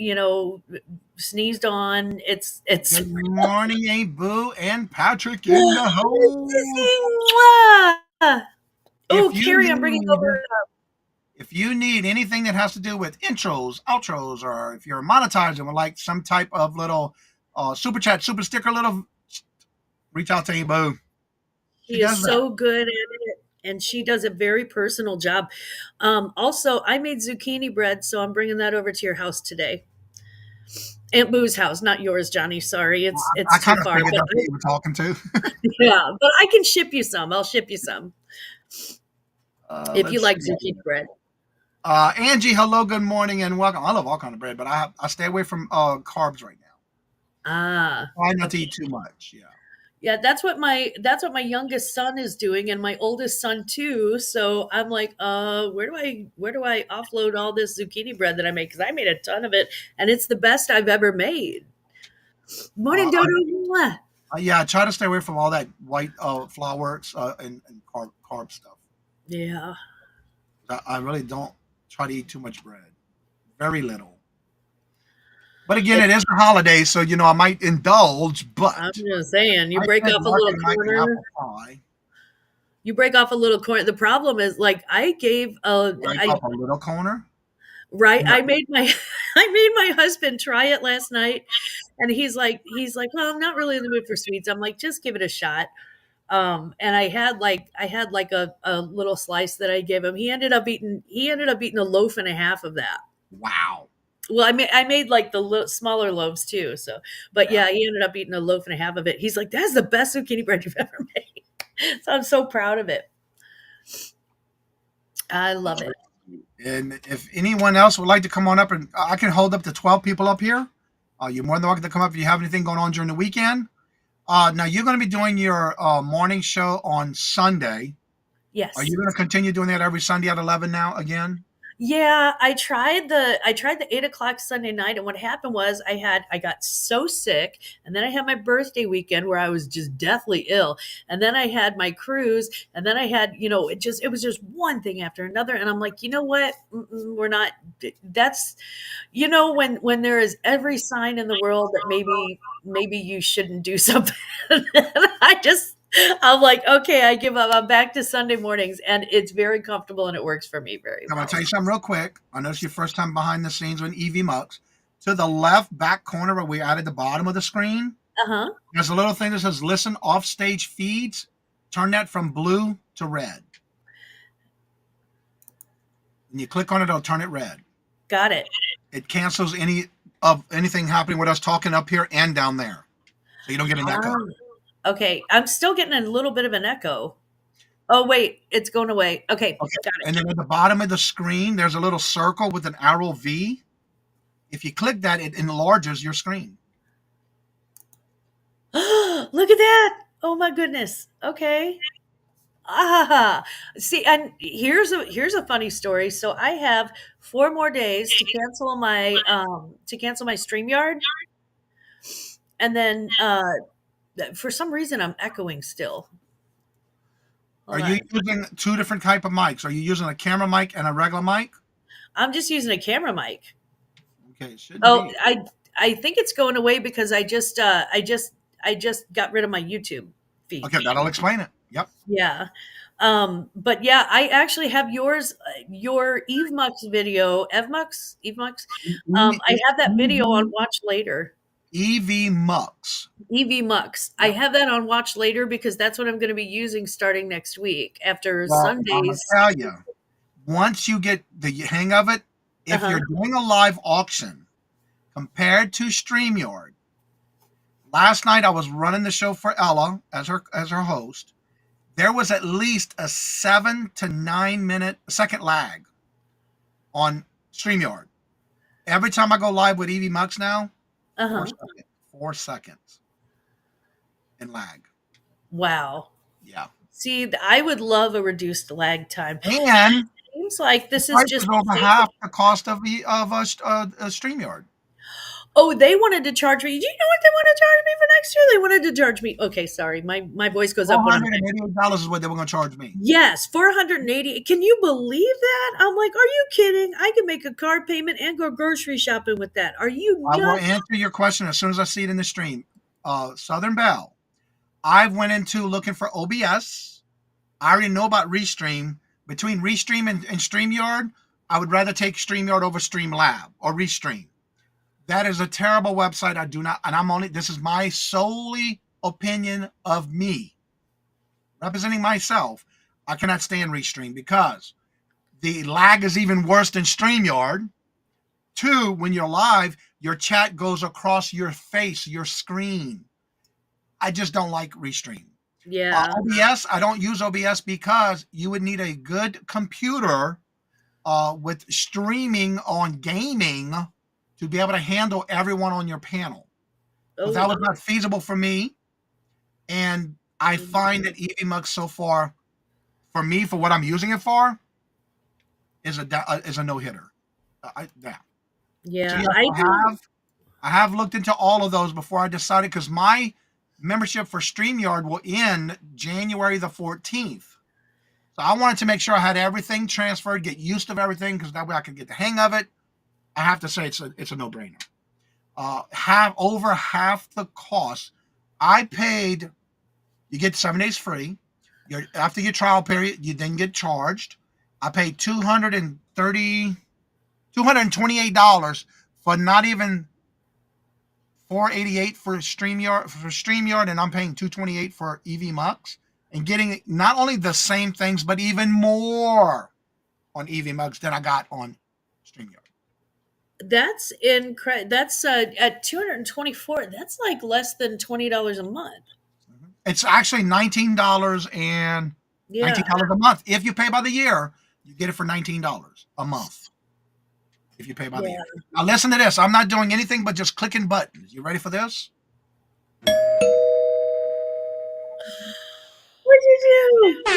sneezed on. It's Good morning, Aunt Boo and Patrick in the home. Oh, If you Carrie, I'm bringing need- over. If you need anything that has to do with intros, outros, or if you're monetizing with like some type of little super chat, super sticker, little, reach out to Aunt Boo. She does is so good at it, and she does a very personal job. Also, I made zucchini bread, so I'm bringing that over to your house today. Aunt Boo's house, not yours, Johnny. Sorry, it's I too kind of far. figured But that's what you were talking to. yeah, but I can ship you some. I'll ship you some if you Let's like see. zucchini bread. Angie, hello, good morning, and welcome. I love all kind of bread, but I stay away from carbs right now. Try not to eat too much. Yeah, that's what my youngest son is doing, and my oldest son too. So I'm like, where do I offload all this zucchini bread that I make? Because I made a ton of it, and it's the best I've ever made. Morning, Dodo. Mwah. I try to stay away from all that white flour and carb stuff. Yeah. I really don't try to eat too much bread. Very little. But again, it is the holidays, so I might indulge. But I'm just saying, you I break can't off a market little like an corner. apple pie. You break off a little corner. The problem is, like, I gave Break off a little corner. right. No. I made my husband try it last night, and he's like, well, I'm not really in the mood for sweets. I'm like, just give it a shot. And I had like a little slice that I gave him. He ended up eating a loaf and a half of that. Wow. Well, I made like the smaller loaves too. So, but yeah, he ended up eating a loaf and a half of it. He's like, "That's the best zucchini bread you've ever made." So I'm so proud of it. I love it. And if anyone else would like to come on up, and I can hold up to 12 people up here. You're more than welcome to come up if you have anything going on during the weekend. Now you're going to be doing your morning show on Sunday. Yes. Are you going to continue doing that every Sunday at 11 now again? Yeah, I tried the 8:00 Sunday night, and what happened was I got so sick, and then I had my birthday weekend where I was just deathly ill, and then I had my cruise, and then I had it was just one thing after another, and I'm like, you know what, we're not. That's when there is every sign in the world that maybe you shouldn't do something. I'm like, okay, I give up. I'm back to Sunday mornings, and it's very comfortable, and it works for me very I'm well. going to tell you something real quick. I know it's your first time behind the scenes with EV Mux. To the left back corner where we added the bottom of the screen, there's a little thing that says listen off stage feeds. Turn that from blue to red. When you click on it, it'll turn it red. Got it. It cancels anything happening with us talking up here and down there. So you don't get an echo. Okay, I'm still getting a little bit of an echo. Oh, wait, it's going away. Okay, got it. And then at the bottom of the screen, there's a little circle with an arrow V. If you click that, it enlarges your screen. Look at that. Oh, my goodness. Okay. See, and here's a funny story. So I have 4 more days to cancel my StreamYard. And then for some reason I'm echoing still. Are you using 2 different type of mics? Are you using a camera mic and a regular mic? I'm just using a camera mic. Okay, it should Oh, be. I think it's going away because I just got rid of my YouTube feed. Okay, that'll explain it. Yep. Yeah. But yeah, I actually have your Eve Mux video, Eve Mux. I have that video on Watch Later. EV Mux. EV Mux. I have that on Watch Later because that's what I'm going to be using starting next week after Sundays. I'll tell you, once you get the hang of it, If you're doing a live auction compared to StreamYard, last night I was running the show for Ella as her host. There was at least a 7 to 9 second lag on StreamYard. Every time I go live with Evie Mux now, 4 seconds in lag. Wow. Yeah. See, I would love a reduced lag time. And seems like this the is price just is over half the cost of a StreamYard. Oh, they wanted to charge me. Do you know what they want to charge me for next year? They wanted to charge me. Okay, sorry, my voice goes up when I'm. $488 is what they were going to charge me. Yes, $480. Can you believe that? I'm like, are you kidding? I can make a car payment and go grocery shopping with that. Are you nuts? I will answer your question as soon as I see it in the stream. Southern Belle, I went into looking for OBS. I already know about Restream. Between Restream and StreamYard, I would rather take StreamYard over Streamlab or Restream. That is a terrible website. I do not, and this is my solely opinion of me. Representing myself, I cannot stand Restream because the lag is even worse than StreamYard. 2, when you're live, your chat goes across your face, your screen. I just don't like Restream. Yeah. OBS, I don't use OBS because you would need a good computer with streaming on gaming to be able to handle everyone on your panel. But that was not feasible for me. And I find that Evie Mux so far, for me, for what I'm using it for, is a no-hitter. Yeah. So I have looked into all of those before I decided, because my membership for StreamYard will end January the 14th. So I wanted to make sure I had everything transferred, get used to everything, because that way I could get the hang of it. I have to say it's a no-brainer. Have over half the cost. I paid, you get 7 days free. After your trial period, you then get charged. I paid $228 for not even $488 for StreamYard, and I'm paying $228 for Evie Mux, and getting not only the same things but even more on Evie Mux than I got on StreamYard. That's incredible. That's at $224. That's like less than $20 a month. It's actually $19 and $19 a month. If you pay by the year, you get it for $19 a month. If you pay by the year. Now listen to this. I'm not doing anything but just clicking buttons. You ready for this? What'd you do?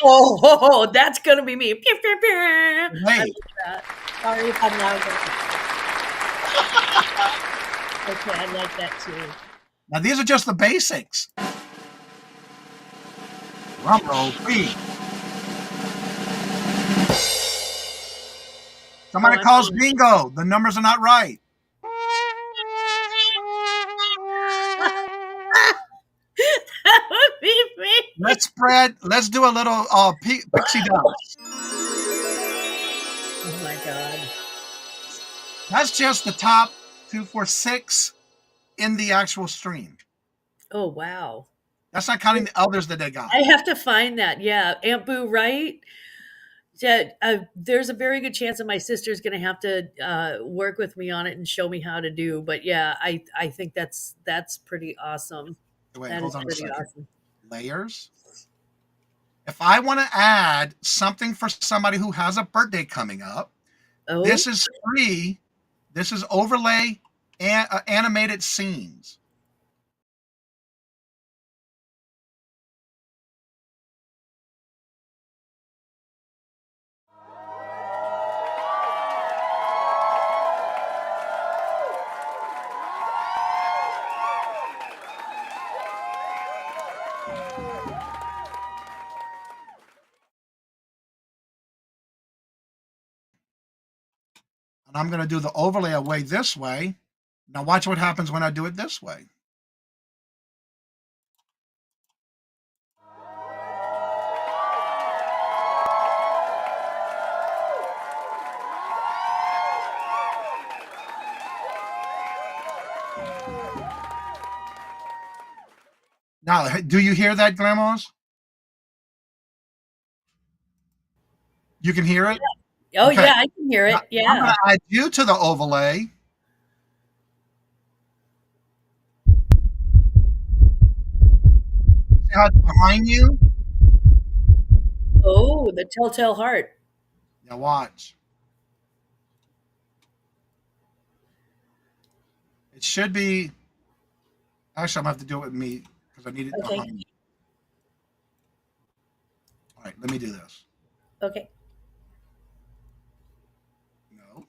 Oh, that's gonna be me. Hey. I like that. Sorry if I'm loud. Okay, I like that too. Now these are just the basics. Drum roll, please. Somebody calls bingo. The numbers are not right. That would be me. Let's do a little pixie dust. Oh my God. That's just the top 246 in the actual stream. Oh, wow. That's not counting the others that they got. I have to find that. Yeah. Aunt Boo, right? Yeah, there's a very good chance that my sister's going to have to work with me on it and show me how to do. But yeah, I think that's pretty awesome. Wait, hold on a second. Awesome. Layers. If I want to add something for somebody who has a birthday coming up, this is free. This is overlay and animated scenes. And I'm going to do the overlay away this way. Now watch what happens when I do it this way. Now, do you hear that, Grandmas? You can hear it? Oh, Okay. yeah, I can hear it. I'm Yeah. going to add you to the overlay. See how it's behind you? Oh, the telltale heart. Now watch. It should be. Actually, I'm going to have to do it with me because I need it Okay. behind me. All right, let me do this. Okay. No.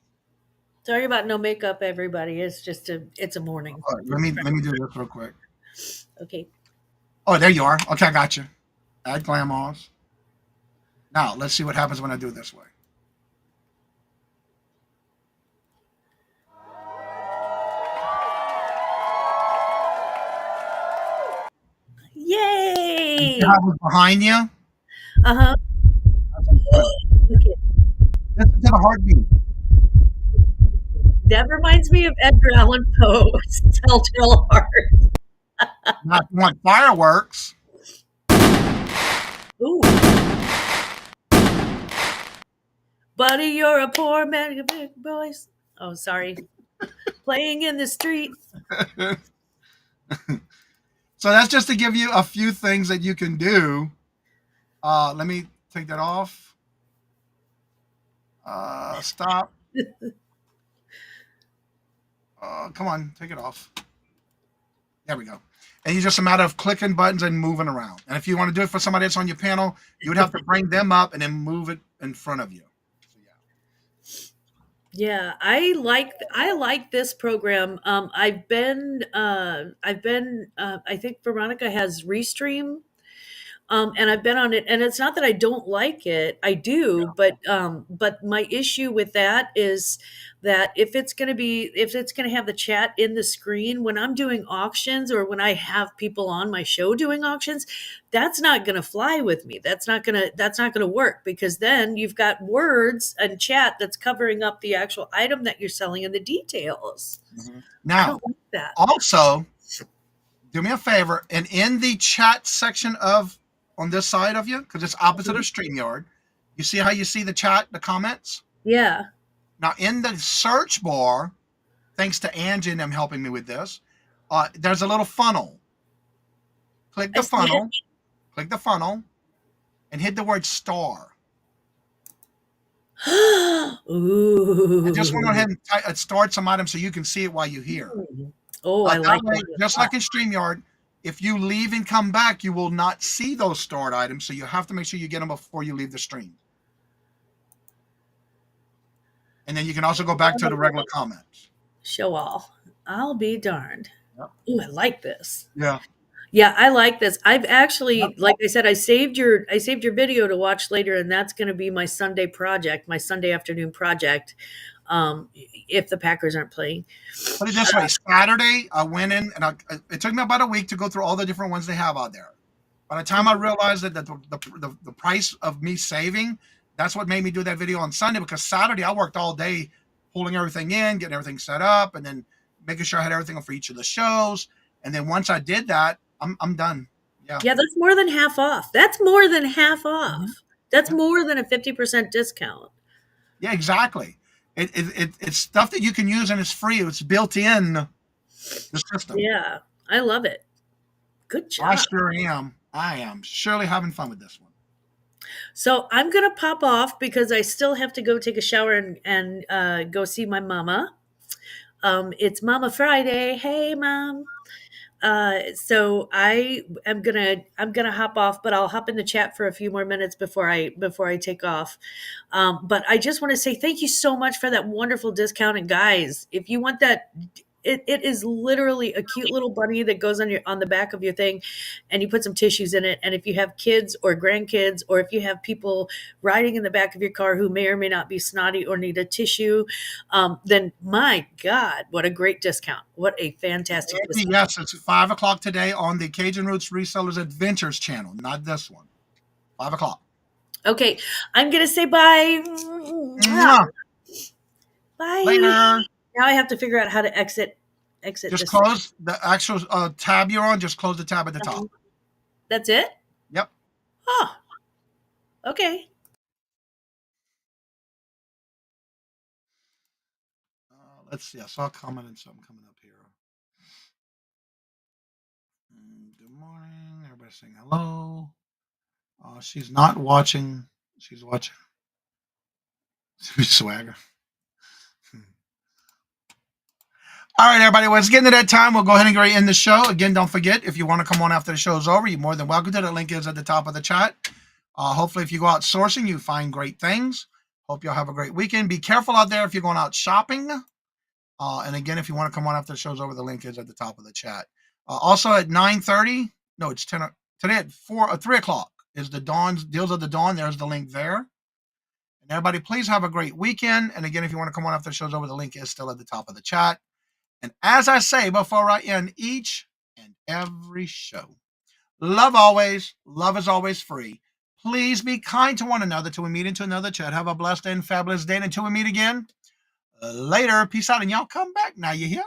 Sorry about no makeup, everybody. It's a morning. All right, let me do this real quick. Okay. Oh, there you are. Okay, I got you. Add glamours. Now, let's see what happens when I do it this way. Yay! See how it was behind you? Uh-huh. Okay. Listen to the heartbeat. That reminds me of Edgar Allan Poe's Telltale Heart. Now, if you want fireworks, Ooh. Buddy, you're a poor man, you big boys. Oh, sorry. Playing in the street. so that's just to give you a few things that you can do. Let me take that off. Stop. Come on, take it off. There we go. And it's just a matter of clicking buttons and moving around. And if you want to do it for somebody that's on your panel, you would have to bring them up and then move it in front of you. Yeah, I like this program. I think Veronica has Restream. And I've been on it, and it's not that I don't like it. I do, but my issue with that is that if it's going to have the chat in the screen when I'm doing auctions or when I have people on my show doing auctions, that's not going to fly with me. That's not going to work, because then you've got words and chat that's covering up the actual item that you're selling and the details. Mm-hmm. I Now, don't like that. also, do me a favor, and in the chat section on this side of you, because it's opposite of StreamYard, you see how you see the chat, the comments? Yeah. Now, in the search bar, thanks to Angie and them helping me with this, there's a little funnel. Click the funnel. Click the funnel, and hit the word star. Ooh. I just went ahead and start some items so you can see it while you're here. Oh, I like that. Just like in StreamYard, if you leave and come back, you will not see those stored items, so you have to make sure you get them before you leave the stream. And then you can also go back to the regular comments. Show all. I'll be darned. Yep. Ooh, I like this. Yeah. Yeah, I like this. I've actually, like I said, I saved your video to watch later, and that's going to be my Sunday project, my Sunday afternoon project. If the Packers aren't playing. Put it this way: Saturday, I went in, and it took me about a week to go through all the different ones they have out there. By the time I realized that the price of me saving, that's what made me do that video on Sunday, because Saturday I worked all day pulling everything in, getting everything set up, and then making sure I had everything for each of the shows. And then once I did that, I'm done. Yeah. Yeah, that's more than half off. That's more than half off. Mm-hmm. That's more than a 50% discount. Yeah, exactly. It's stuff that you can use, and it's free. It's built in the system. Yeah, I love it. Good job. I sure am. I am surely having fun with this one. So I'm going to pop off because I still have to go take a shower and go see my mama. It's Mama Friday. Hey, Mom. So I'm gonna hop off, but I'll hop in the chat for a few more minutes before I take off. But I just want to say thank you so much for that wonderful discount. And guys, if you want that, it is literally a cute little bunny that goes on the back of your thing, and you put some tissues in it. And if you have kids or grandkids, or if you have people riding in the back of your car who may or may not be snotty or need a tissue, then my God, what a great discount. What a fantastic discount. Yes, it's 5 o'clock today on the Cajun Roots Resellers Adventures channel, not this one. 5 o'clock. Okay, I'm going to say bye. Mwah. Bye. Later. Now I have to figure out how to exit. Just close the actual tab you're on. Just close the tab at the top. That's it? Yep. Oh, okay. Let's see. I saw a comment and something coming up here. Good morning. Everybody saying hello. She's not watching. She's watching. Swagger. All right, everybody. Well, it's getting to that time. We'll go ahead and end the show. Again, don't forget, if you want to come on after the show's over, you're more than welcome to. The link is at the top of the chat. Hopefully, if you go out sourcing, you find great things. Hope you'll have a great weekend. Be careful out there if you're going out shopping. And again, if you want to come on after the show's over, the link is at the top of the chat. Also at 9:30, no, it's 10 today at 3 o'clock is the Dawn's Deals of the Dawn. There's the link there. And everybody, please have a great weekend. And again, if you want to come on after the show's over, the link is still at the top of the chat. And as I say before I end each and every show, love always, love is always free. Please be kind to one another till we meet into another chat. Have a blessed and fabulous day. And until we meet again, later. Peace out. And y'all come back now. You hear?